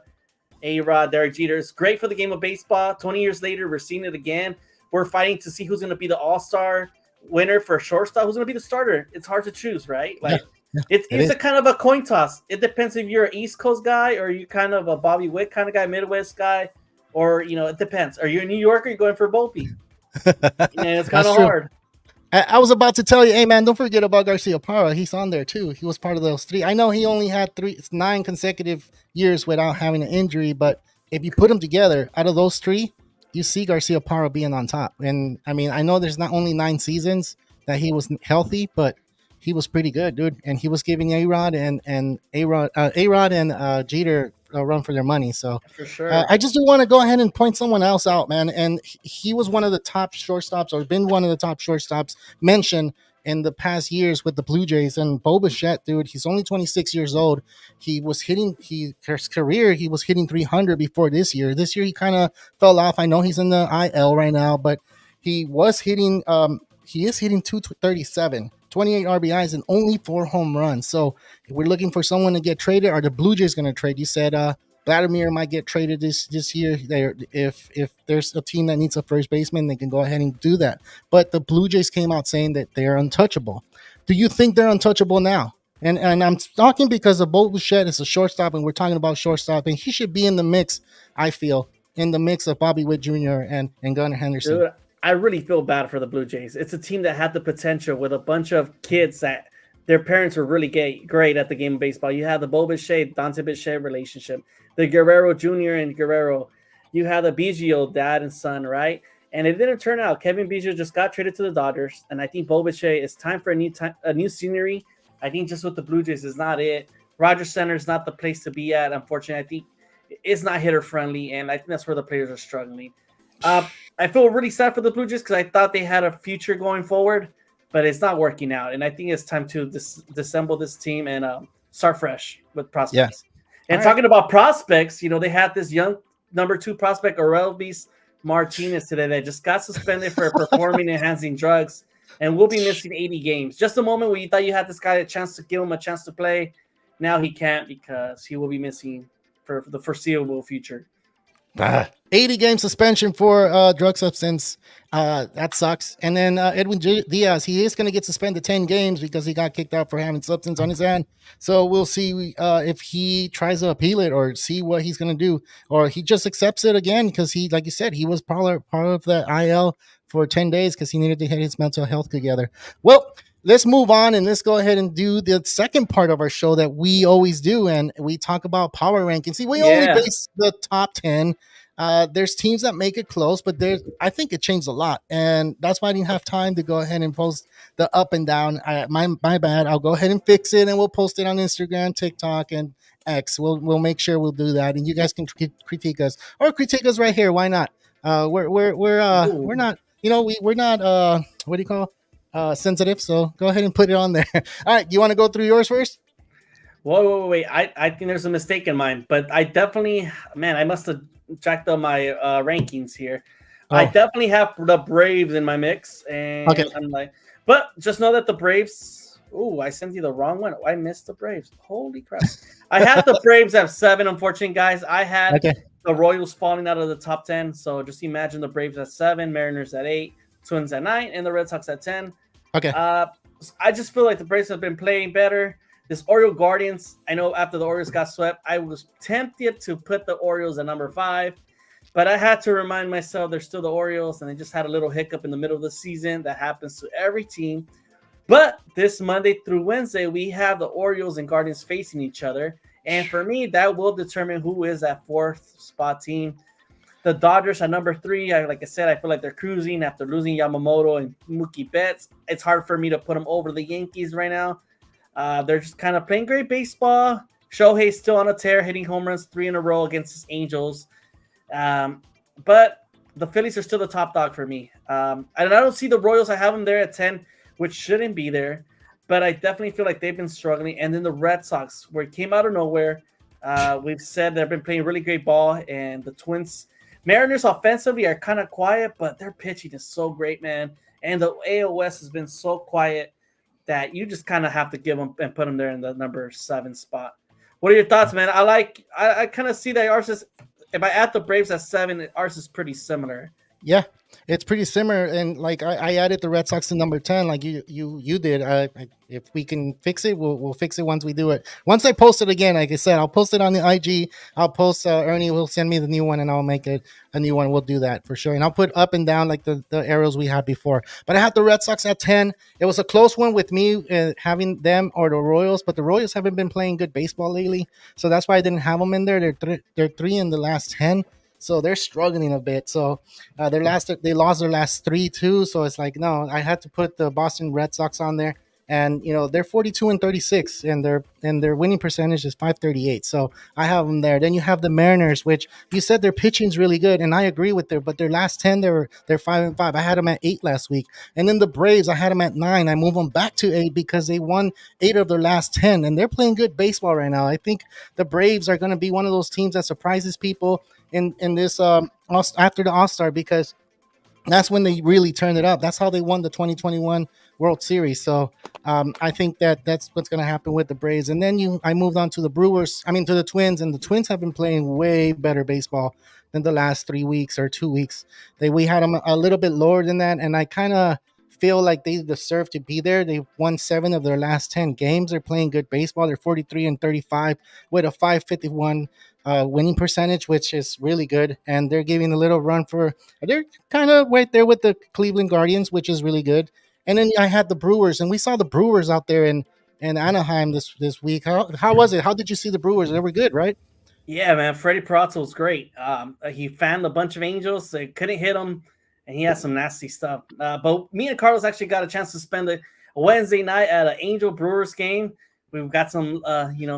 A-Rod, Derek Jeter. It's great for the game of baseball. 20 years later, we're seeing it again. We're fighting to see who's going to be the all-star winner for shortstop. Who's going to be the starter? It's hard to choose, right? Like it's a kind of a coin toss. It depends if you're an East Coast guy or you kind of a Bobby Witt kind of guy, Midwest guy, or it depends. Are you in New York or are you going for Volpe? It's kind of hard. I was about to tell you, hey man, don't forget about Garcia-Parra. He's on there too. He was part of those three. I know he only had 9 consecutive years without having an injury, but if you put them together, out of those three, you see Garcia-Parra being on top. And I mean, I know there's not only 9 seasons that he was healthy, but he was pretty good, dude. And he was giving A-Rod and Jeter a run for their money. So for sure, I just do want to go ahead and point someone else out, man. And he was one of the top shortstops, or been one of the top shortstops mentioned in the past years with the Blue Jays. And Bo Bichette, dude, he's only 26 years old. He was hitting his career. He was hitting 300 before this year. This year he kind of fell off. I know he's in the IL right now, but he was hitting. He is hitting 237, 28 RBIs, and only 4 home runs. So if we're looking for someone to get traded, are the Blue Jays going to trade? You said Vladimir might get traded this year. If there's a team that needs a first baseman, they can go ahead and do that. But the Blue Jays came out saying that they're untouchable. Do you think they're untouchable now? And I'm talking because of Bo Bichette is a shortstop, and we're talking about shortstop, and he should be in the mix, I feel, in the mix of Bobby Witt Jr. and Gunnar Henderson. Dude, I really feel bad for the Blue Jays. It's a team that had the potential with a bunch of kids that their parents were really great at the game of baseball. You had the Bo Bichette, Dante Bichette relationship, the Guerrero Jr. and Guerrero. You had the Biggio dad and son, right? And it didn't turn out. Kevin Biggio just got traded to the Dodgers, and I think Bo Bichette is time for a new scenery. I think just with the Blue Jays is not it. Rogers Center is not the place to be at. Unfortunately, I think it's not hitter friendly, and I think that's where the players are struggling. I feel really sad for the Blue Jays because I thought they had a future going forward, but it's not working out. And I think it's time to disassemble this team and start fresh with prospects. Yeah. And talking about prospects, they had this young number 2 prospect, Orelvis Martinez, today that just got suspended for performing enhancing drugs and will be missing 80 games. Just a moment where you thought you had this guy a chance to give him a chance to play. Now he can't because he will be missing for the foreseeable future. 80-game suspension for drug substance. That sucks. And then Edwin Diaz, he is going to get suspended 10 games because he got kicked out for having substance on his hand. So we'll see if he tries to appeal it or see what he's going to do, or he just accepts it again because he, like you said, he was part of the IL for 10 days because he needed to get his mental health together. Well, let's move on and let's go ahead and do the second part of our show that we always do, and we talk about power rankings. See, we only Yeah. base the top 10. There's teams that make it close, but I think it changed a lot, and that's why I didn't have time to go ahead and post the up and down. My bad. I'll go ahead and fix it, and we'll post it on Instagram, TikTok, and X. We'll make sure we'll do that, and you guys can critique us or critique us right here. Why not? We're Ooh. not, we're not, what do you call, sensitive. So go ahead and put it on there. All right, you want to go through yours first? Whoa, wait. I think there's a mistake in mine, but I definitely, man, I must have jacked up my rankings here. I Oh, definitely have the Braves in my mix, okay. and I'm like, but just know that the Braves. Ooh, I sent you the wrong one. I missed the Braves. Holy crap! I had the Braves at 7. Unfortunately, guys, I had Okay. the Royals falling out of the top 10. So just imagine the Braves at 7, Mariners at 8, Twins at 9, and the Red Sox at 10. Okay. Uh, I just feel like the Braves have been playing better. This Oriole Guardians, I know after the Orioles got swept, I was tempted to put the Orioles at number 5, but I had to remind myself they're still the Orioles, and they just had a little hiccup in the middle of the season. That happens to every team. But this Monday through Wednesday, we have the Orioles and Guardians facing each other. And for me, that will determine who is that 4th spot team. The Dodgers are number 3. Like I said, I feel like they're cruising after losing Yamamoto and Mookie Betts. It's hard for me to put them over the Yankees right now. They're just kind of playing great baseball. Shohei's still on a tear, hitting home runs 3 in a row against his Angels. But the Phillies are still the top dog for me. And I don't see the Royals. I have them there at 10, which shouldn't be there. But I definitely feel like they've been struggling. And then the Red Sox, where it came out of nowhere. We've said they've been playing really great ball. And the Twins, Mariners offensively are kind of quiet, but their pitching is so great, man. And the AOS has been so quiet that you just kind of have to give them and put them there in the number 7 spot. What are your thoughts, man? I kind of see that ours is, if I add the Braves at 7, ours is pretty similar. Yeah, it's pretty similar, and like I added the Red Sox to number 10, like you did. If we can fix it, we'll fix it once we do it. Once I post it again, like I said, I'll post it on the IG. I'll post. Ernie will send me the new one, and I'll make it a new one. We'll do that for sure, and I'll put up and down like the arrows we had before. But I had the Red Sox at 10. It was a close one with me having them or the Royals, but the Royals haven't been playing good baseball lately, so that's why I didn't have them in there. They're 3 in the last 10. So they're struggling a bit. So they lost their last 3 too. So it's like, no, I had to put the Boston Red Sox on there, and they're 42-36, and their winning percentage is 538. So I have them there. Then you have the Mariners, which you said their pitching's really good, and I agree with their last 10 they're 5-5. I had them at 8 last week, and then the Braves I had them at 9. I moved them back to 8 because they won 8 of their last 10, and they're playing good baseball right now. I think the Braves are going to be one of those teams that surprises people in this after the All-Star, because that's when they really turned it up. That's how they won the 2021 World Series. So I think that's what's going to happen with the Braves. And then I moved on to to the Twins, and the Twins have been playing way better baseball than the last 3 weeks or 2 weeks. We had them a little bit lower than that, and I kind of feel like they deserve to be there. They won 7 of their last 10 games. They're playing good baseball. They're 43-35 with a 551 winning percentage, which is really good. And they're giving a little run they're kind of right there with the Cleveland Guardians, which is really good. And then I had the Brewers, and we saw the Brewers out there in Anaheim this week. How was it? How did you see the Brewers? They were good, right? Yeah, man. Freddie Peraza was great. He fanned a bunch of Angels. They couldn't hit him, and he had some nasty stuff. But me and Carlos actually got a chance to spend a Wednesday night at an Angel Brewers game. We've got some,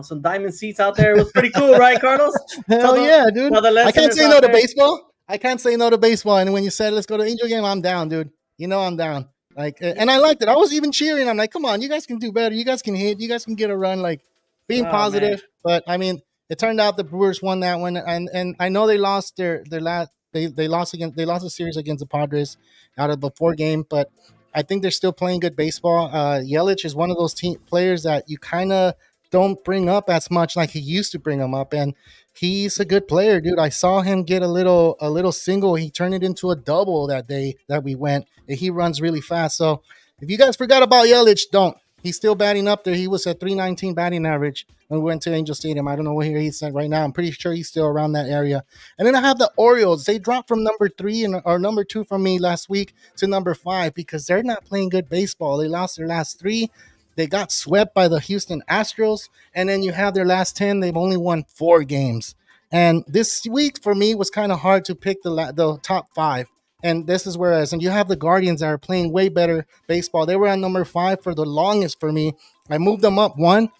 some diamond seats out there. It was pretty cool, right, Carlos? Hell yeah, dude. I can't say no to there. baseball. I can't say no to baseball. And when you said let's go to Angel game, I'm down, dude. I'm down. Like, and I liked it. I was even cheering. I'm like, come on, you guys can do better. You guys can hit. You guys can get a run. Like, being positive. Man. But I mean, it turned out the Brewers won that one, and I know they lost their last. They lost the series against the Padres out of the 4 game, but I think they're still playing good baseball. Yelich is one of those players that you kind of don't bring up as much like he used to bring them up, and he's a good player, dude. I saw him get a little single. He turned it into a double that day that we went. He runs really fast. So if you guys forgot about Yelich, don't. He's still batting up there. He was at 319 batting average when we went to Angel Stadium. I don't know where he's at right now. I'm pretty sure he's still around that area. And then I have the Orioles. They dropped from number 3 or number 2 from me last week to number 5 because they're not playing good baseball. They lost their last 3. They got swept by the Houston Astros. And then you have their last 10. They've only won 4 games. And this week for me was kind of hard to pick the top 5. And this is whereas, and you have the Guardians that are playing way better baseball. They were on number 5 for the longest for me. I moved them up 1.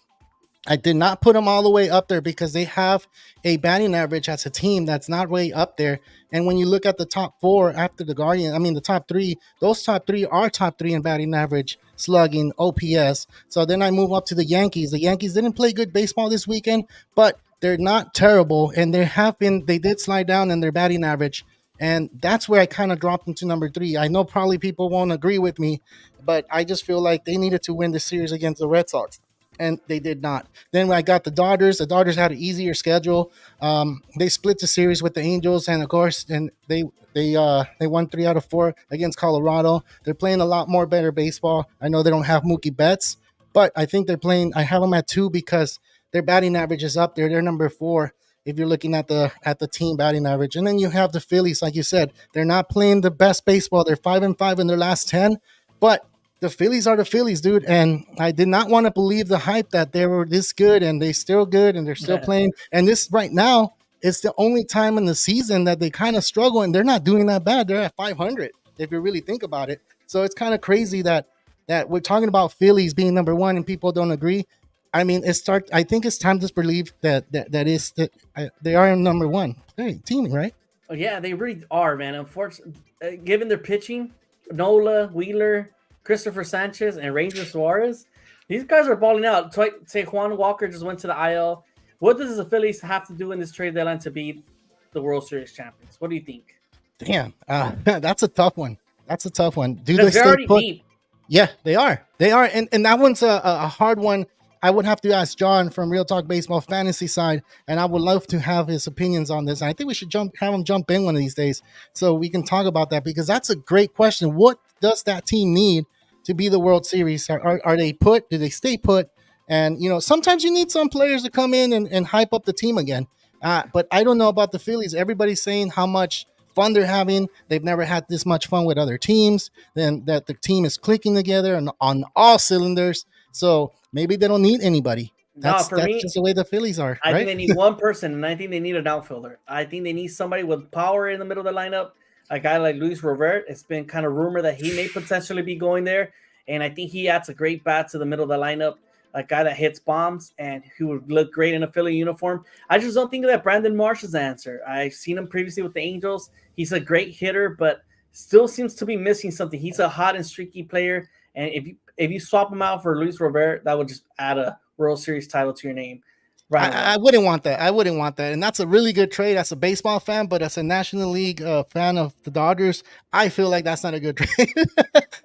I did not put them all the way up there because they have a batting average as a team that's not way up there. And when you look at the top 4 after the Guardian, I mean the top 3, those top 3 are top 3 in batting average, slugging, OPS. So then I move up to the Yankees. The Yankees didn't play good baseball this weekend, but they're not terrible. And they did slide down in their batting average. And that's where I kind of dropped them to number 3. I know probably people won't agree with me, but I just feel like they needed to win the series against the Red Sox. And they did not. Then when I got the Dodgers had an easier schedule. They split the series with the Angels, and of course, and they won 3 out of 4 against Colorado. They're playing a lot more better baseball. I know they don't have Mookie Betts, but I think they're playing. I have them at 2 because their batting average is up there. They're number 4 if you're looking at the team batting average. And then you have the Phillies, like you said, they're not playing the best baseball. They're 5-5 in their last 10, but the Phillies are the Phillies, dude, and I did not want to believe the hype that they were this good, and they're still good, and they're still playing. And this right now is the only time in the season that they kind of struggle, and they're not doing that bad. They're at 500, if you really think about it. So it's kind of crazy that we're talking about Phillies being number 1, and people don't agree. I mean, I think it's time to believe that they are number 1 team, right? Oh, yeah, they really are, man. Unfortunately, given their pitching, Nola, Wheeler, Christopher Sanchez, and Ranger Suarez, these guys are balling out. Juan Walker just went to the IL. What does the Phillies have to do in this trade deadline to be the World Series champions? What do you think? Damn, that's a tough one. Do they stay put? Deep. Yeah, they are. And that one's a hard one. I would have to ask John from Real Talk Baseball Fantasy side, and I would love to have his opinions on this. And I think we should have him jump in one of these days so we can talk about that, because that's a great question. What does that team need to be the World Series? Are they put? Do they stay put? And, sometimes you need some players to come in and hype up the team again. But I don't know about the Phillies. Everybody's saying how much fun they're having. They've never had this much fun with other teams. Then that the team is clicking together and on all cylinders. So maybe they don't need anybody. That's just the way the Phillies are. I think they need one person, and I think they need an outfielder. I think they need somebody with power in the middle of the lineup. A guy like Luis Robert. It's been kind of rumored that he may potentially be going there, and I think he adds a great bat to the middle of the lineup. A guy that hits bombs and who would look great in a Philly uniform. I just don't think that Brandon Marsh is the answer. I've seen him previously with the Angels. He's a great hitter, but still seems to be missing something. He's a hot and streaky player, and if you swap him out for Luis Robert, that would just add a World Series title to your name. Right. I wouldn't want that. And that's a really good trade as a baseball fan, but as a National League fan of the Dodgers, I feel like that's not a good trade.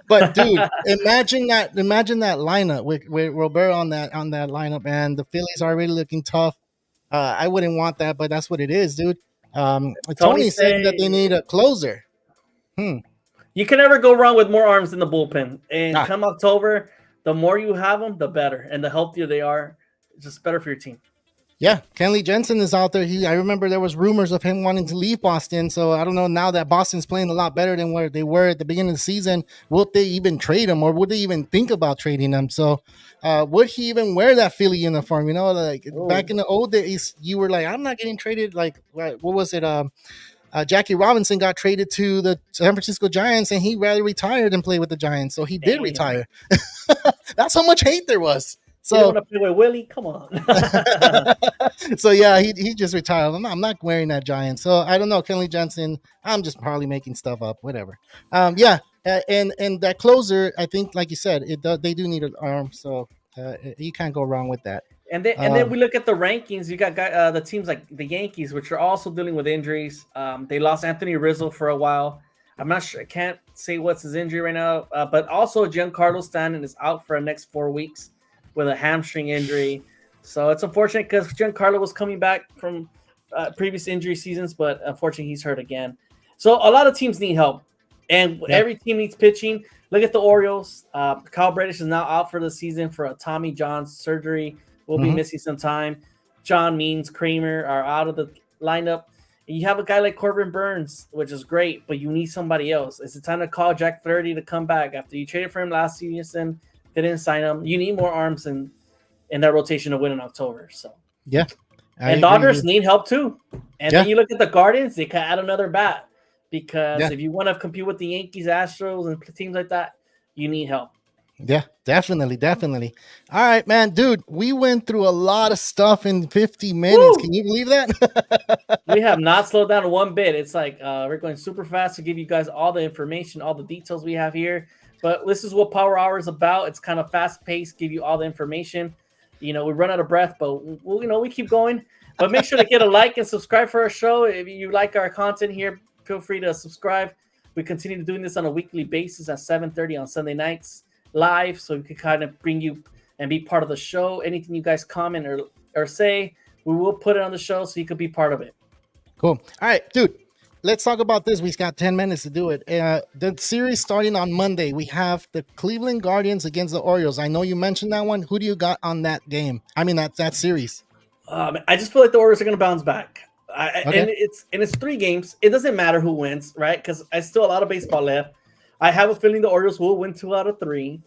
But dude, imagine that lineup with Robert on that lineup, and the Phillies are really looking tough. I wouldn't want that, but that's what it is, dude. Tony's saying that they need a closer. You can never go wrong with more arms in the bullpen. And come October, the more you have them, the better. And the healthier they are, it's just better for your team. Yeah, Kenley Jensen is out there. I remember there was rumors of him wanting to leave Boston. So I don't know, now that Boston's playing a lot better than where they were at the beginning of the season, will they even trade him, or would they even think about trading him? So would he even wear that Philly uniform? Back in the old days, you were like, I'm not getting traded. Like, what was it? Jackie Robinson got traded to the San Francisco Giants, and he'd rather retire than play with the Giants. So he did retire. That's how much hate there was. So you want to play with Willie? Come on. So yeah, he just retired. I'm not wearing that Giant. So I don't know, Kenley Jensen. I'm just probably making stuff up. Whatever. And that closer, I think, like you said, they do need an arm. So you can't go wrong with that. And then we look at the rankings. You got the teams like the Yankees, which are also dealing with injuries. They lost Anthony Rizzo for a while. I'm not sure. I can't say what's his injury right now. But also Giancarlo Stanton is out for the next 4 weeks with a hamstring injury. So it's unfortunate because Giancarlo was coming back from previous injury seasons, but unfortunately he's hurt again. So a lot of teams need help, and every team needs pitching. look at the Orioles. Kyle Bradish is now out for the season for a Tommy John surgery. We'll be missing some time. John Means, Kramer are out of the lineup. And you have a guy like Corbin Burns, which is great, but you need somebody else. It's the time to call Jack Flaherty to come back after you traded for him last season. Didn't sign him. You need more arms in that rotation to win in October. So yeah, and Dodgers need help too. And then you look at the Guardians; they can add another bat because if you want to compete with the Yankees, Astros, and teams like that, you need help. Yeah, definitely. All right, man, dude, we went through a lot of stuff in 50 minutes. Woo! Can you believe that? We have not slowed down one bit. It's like we're going super fast to give you guys all the information, all the details we have here. But this is what Power Hour is about. It's kind of fast paced, give you all the information. We run out of breath, but we keep going. But make sure to get a like and subscribe for our show. If you like our content here, feel free to subscribe. We continue doing this on a weekly basis at 7:30 on Sunday nights live, so we can kind of bring you and be part of the show. Anything you guys comment or say, we will put it on the show so you could be part of it. Cool. All right, dude. Let's talk about this. We've got 10 minutes to do it. The series starting on Monday. We have the Cleveland Guardians against the Orioles. I know you mentioned that one. Who do you got on that game? I mean, that series. I just feel like the Orioles are going to bounce back. And it's 3 games. It doesn't matter who wins, right? Because I still a lot of baseball left. I have a feeling the Orioles will win 2 out of 3.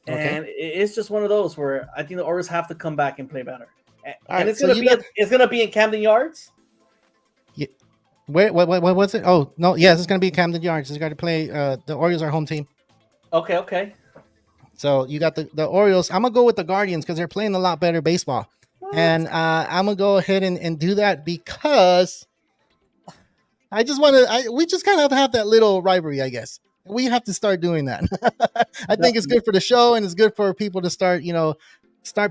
And it's just one of those where I think the Orioles have to come back and play better. And it's going to be in Camden Yards. Yeah. What was it? Oh, no. Yes, it's going to be Camden Yards. It's got to play. The Orioles are home team. Okay. So you got the Orioles. I'm going to go with the Guardians because they're playing a lot better baseball. What? And I'm going to go ahead and do that because I just want to. We just kind of have that little rivalry, I guess. We have to start doing that. I think it's good for the show and it's good for people to start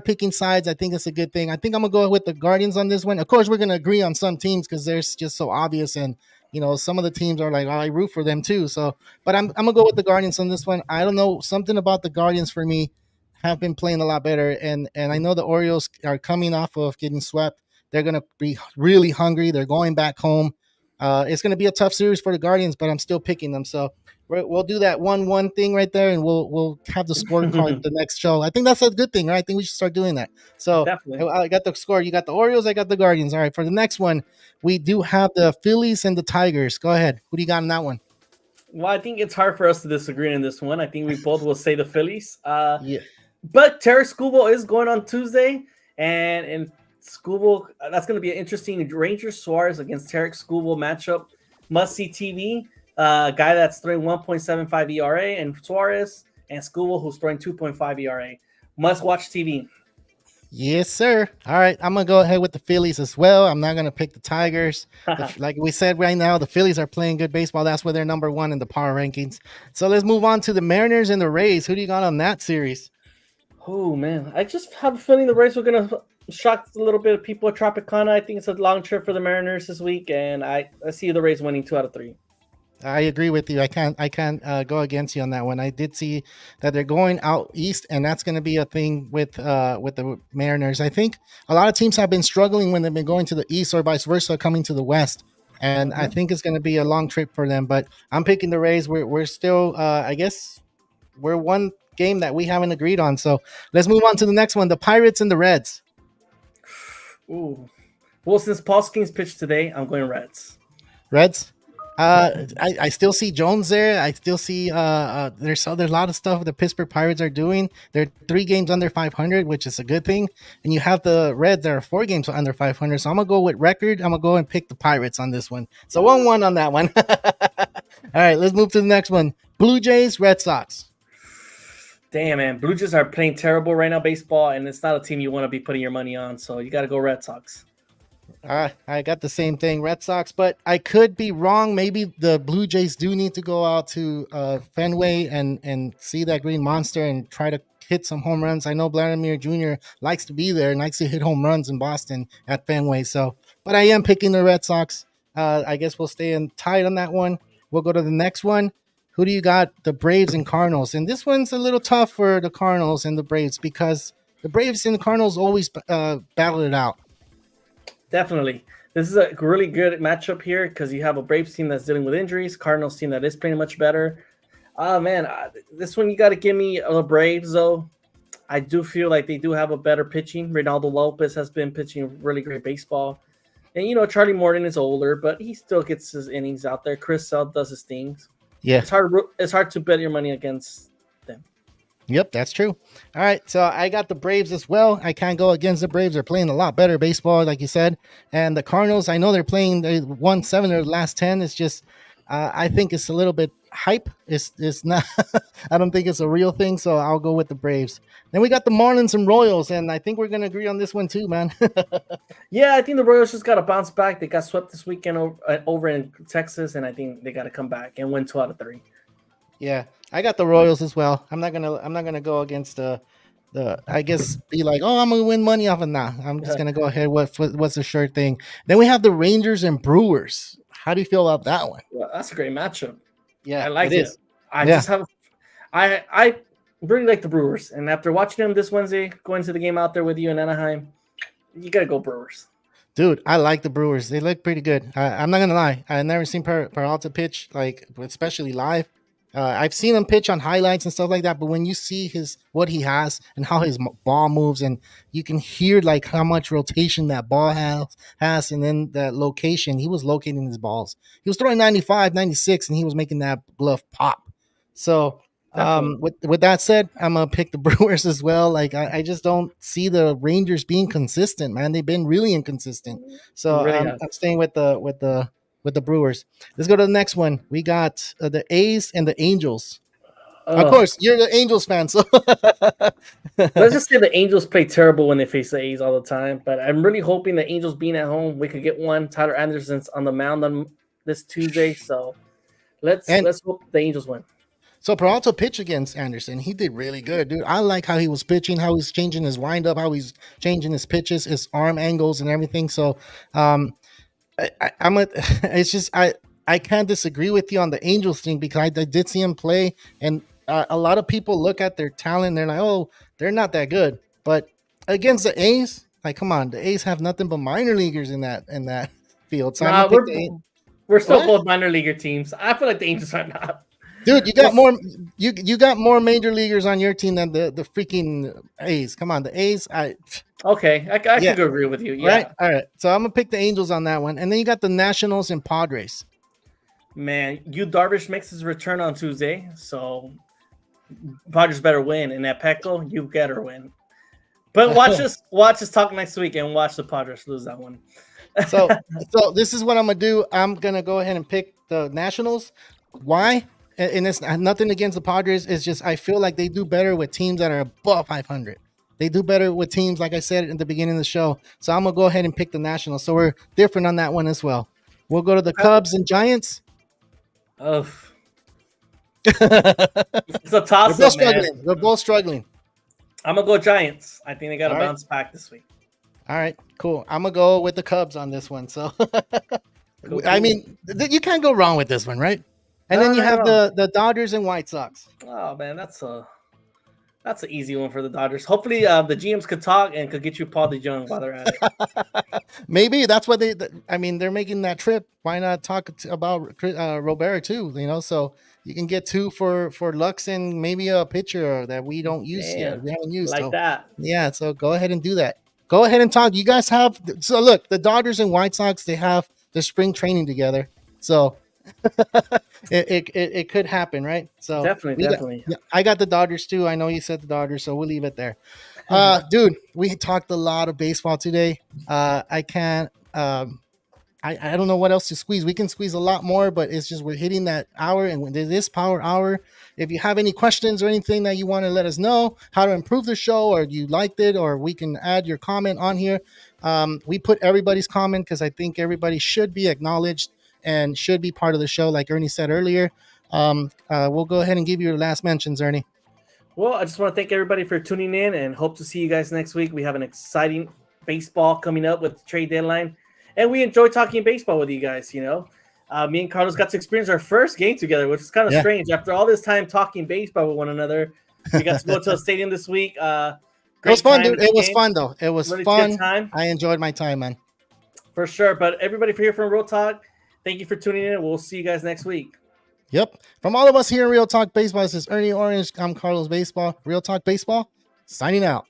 picking sides. I think it's a good thing. I think I'm going to go with the Guardians on this one. Of course, we're going to agree on some teams because they're just so obvious. And, some of the teams are like, oh, I root for them too. So, but I'm going to go with the Guardians on this one. I don't know. Something about the Guardians for me have been playing a lot better. And I know the Orioles are coming off of getting swept. They're going to be really hungry. They're going back home. It's going to be a tough series for the Guardians, but I'm still picking them. So we'll do that 1-1 thing right there, and we'll have the scorecard the next show. I think that's a good thing, right? I think we should start doing that. So I got the score. You got the Orioles. I got the Guardians. All right, for the next one, we do have the Phillies and the Tigers. Go ahead. Who do you got in that one? Well, I think it's hard for us to disagree in this one. I think we both will say the Phillies. But Terry Scooble is going on Tuesday, and Scooble, that's going to be an interesting Rangers Suarez against Tarek Scooble matchup. Must-see TV. Guy that's throwing 1.75 ERA and Suarez, and Scooble who's throwing 2.5 ERA. Must-watch TV. Yes, sir. All right, I'm going to go ahead with the Phillies as well. I'm not going to pick the Tigers. Like we said right now, the Phillies are playing good baseball. That's why they're number 1 in the power rankings. So let's move on to the Mariners and the Rays. Who do you got on that series? Oh, man. I just have a feeling the Rays are going to shock a little bit of people at Tropicana. I think it's a long trip for the Mariners this week, and I see the Rays winning 2 out of 3. I agree with you. I can't go against you on that one. I did see that they're going out east, and that's going to be a thing with the Mariners. I think a lot of teams have been struggling when they've been going to the east or vice versa, coming to the west. And I think it's going to be a long trip for them. But I'm picking the Rays. We're still, I guess, we're one game that we haven't agreed on. So let's move on to the next one: the Pirates and the Reds. Ooh, well, since Paul Skeens pitched today, I'm going Reds. Reds. I still see Jones there. I still see there's a lot of stuff the Pittsburgh Pirates are doing. They're 3 games under 500, which is a good thing. And you have the Reds that are 4 games under 500. So I'm gonna go with record. I'm gonna go and pick the Pirates on this one. So 1-1 on that one. All right, let's move to the next one. Blue Jays, Red Sox. Damn, man, Blue Jays are playing terrible right now, baseball, and it's not a team you want to be putting your money on. So you got to go Red Sox. I got the same thing, Red Sox, but I could be wrong. Maybe the Blue Jays do need to go out to Fenway and see that green monster and try to hit some home runs. I know Vladimir Jr. likes to be there and likes to hit home runs in Boston at Fenway. So, but I am picking the Red Sox. I guess we'll stay in tight on that one. We'll go to the next one. Who do you got? The Braves and Cardinals. And this one's a little tough for the Cardinals and the Braves because the Braves and the Cardinals always battle it out. Definitely. This is a really good matchup here because you have a Braves team that's dealing with injuries, Cardinals team that is pretty much better. Oh man, this one you got to give me the Braves though. I do feel like they do have a better pitching. Reynaldo Lopez has been pitching really great baseball. And Charlie Morton is older, but he still gets his innings out there. Chris Sale does his things. Yeah. It's hard to bet your money against them. Yep, that's true. All right, so I got the Braves as well. I can't go against the Braves. They're playing a lot better baseball, like you said. And the Cardinals, I know they're playing. They won 7 of their last 10. It's just, I think it's a little bit hype. It's not. I don't think it's a real thing. So I'll go with the Braves. Then we got the Marlins and Royals, and I think we're gonna agree on this one too, man. Yeah, I think the Royals just got to bounce back. They got swept this weekend over in Texas, and I think they got to come back and win 2 out of 3. Yeah, I got the Royals as well. I'm not gonna go against the I guess be like, oh, I'm gonna win money off of that. I'm just gonna go ahead. What's the sure thing? Then we have the Rangers and Brewers. How do you feel about that one? Well, that's a great matchup. Yeah, I like it it. is. I Yeah, just have I really like the Brewers, and after watching them this Wednesday, going to the game out there with you in Anaheim, you gotta go Brewers. dude, I like the Brewers. They look pretty good. I'm not gonna lie. I've never seen Peralta pitch like, especially live. I've seen him pitch on highlights and stuff like that, but when you see what he has and how his ball moves, and you can hear like how much rotation that ball has, and then that location, he was locating his balls. He was throwing 95, 96, and he was making that glove pop. So, Definitely. with that said, I'm gonna pick the Brewers as well. Like I just don't see the Rangers being consistent, man. They've been really inconsistent. So Really I'm staying with the Brewers. Let's go to the next one. We got the A's and the Angels. Of have. course, you're the Angels fan, so Let's just say the Angels play terrible when they face the A's all the time. But I'm really hoping the Angels being at home, we could get one. Tyler Anderson's on the mound on this Tuesday, so let's and let's hope the Angels win. so Peralta pitched against Anderson. He did really good, dude. I like how he was pitching, how he's changing his windup, how he's changing his pitches, his arm angles, and everything. So, um, I'm a. It's just I can't disagree with you on the Angels thing because I did see him play, and a lot of people look at their talent. And they're like, oh, they're not that good, but against the A's, like, come on, the A's have nothing but minor leaguers in that field. So I'm gonna Nah, pick we're the A's. we're still What? both minor leaguer teams. I feel like the Angels are not. Dude, you Well, got more you got more major leaguers on your team than the freaking A's. Come on, the A's. okay, I Yeah, could agree with you. right. Yeah, All right. So I'm gonna pick the Angels on that one, and then you got the Nationals and Padres. man, Darvish makes his return on Tuesday, so Padres better win, and at Petco, you better win. But watch us talk next week and watch the Padres lose that one. So so this is what I'm gonna do. I'm gonna go ahead and pick the Nationals. Why? And it's nothing against the Padres. It's just I feel like they do better with teams that are above 500. They do better with teams, like I said at the beginning of the show. So I'm gonna go ahead and pick the Nationals. So we're different on that one as well. We'll go to the Cubs and Giants. Oh, They're it's a both toss-up, man. struggling. They're both struggling. I'm gonna go Giants. I think they got to All right. bounce back this week. All right. Cool. I'm gonna go with the Cubs on this one. So Cool, I cool. mean, you can't go wrong with this one, right? And No, then you no, have no. the Dodgers and White Sox. Oh man, that's an easy one for the Dodgers. Hopefully, the GMs could talk and could get you Paul DeJong while they're at it. Maybe that's what I mean, they're making that trip. Why not talk about Robert too? So you can get two for Lux and maybe a pitcher that we don't use yet. Damn, We haven't used. like So that. yeah, so go ahead and do that. Go ahead and talk. You guys have so look, the Dodgers and White Sox, they have the spring training together. So it could happen, right? So Definitely, definitely. yeah, I got the Dodgers too. I know you said the Dodgers, so we'll leave it there. Dude, we talked a lot of baseball today. I can't. I don't know what else to squeeze. We can squeeze a lot more, but it's just we're hitting that hour, and when this power hour, if you have any questions or anything that you want to let us know how to improve the show, or you liked it, or we can add your comment on here. We put everybody's comment because I think everybody should be acknowledged and should be part of the show, like Ernie said earlier. We'll go ahead and give you your last mentions, Ernie. Well, I just want to thank everybody for tuning in and hope to see you guys next week. We have an exciting baseball coming up with the trade deadline, and we enjoy talking baseball with you guys. Me and Carlos got to experience our first game together, which is kind of Yeah. strange. After all this time talking baseball with one another, we got to go to a stadium this week. It was Great fun, time dude. at It the was game. fun, though. It was Really fun. good time. I enjoyed my time, man. For sure. But everybody for here from Real Talk, thank you for tuning in. We'll see you guys next week. Yep. From all of us here in Real Talk Baseball, this is Ernie Orange. I'm Carlos Baseball. Real Talk Baseball, signing out.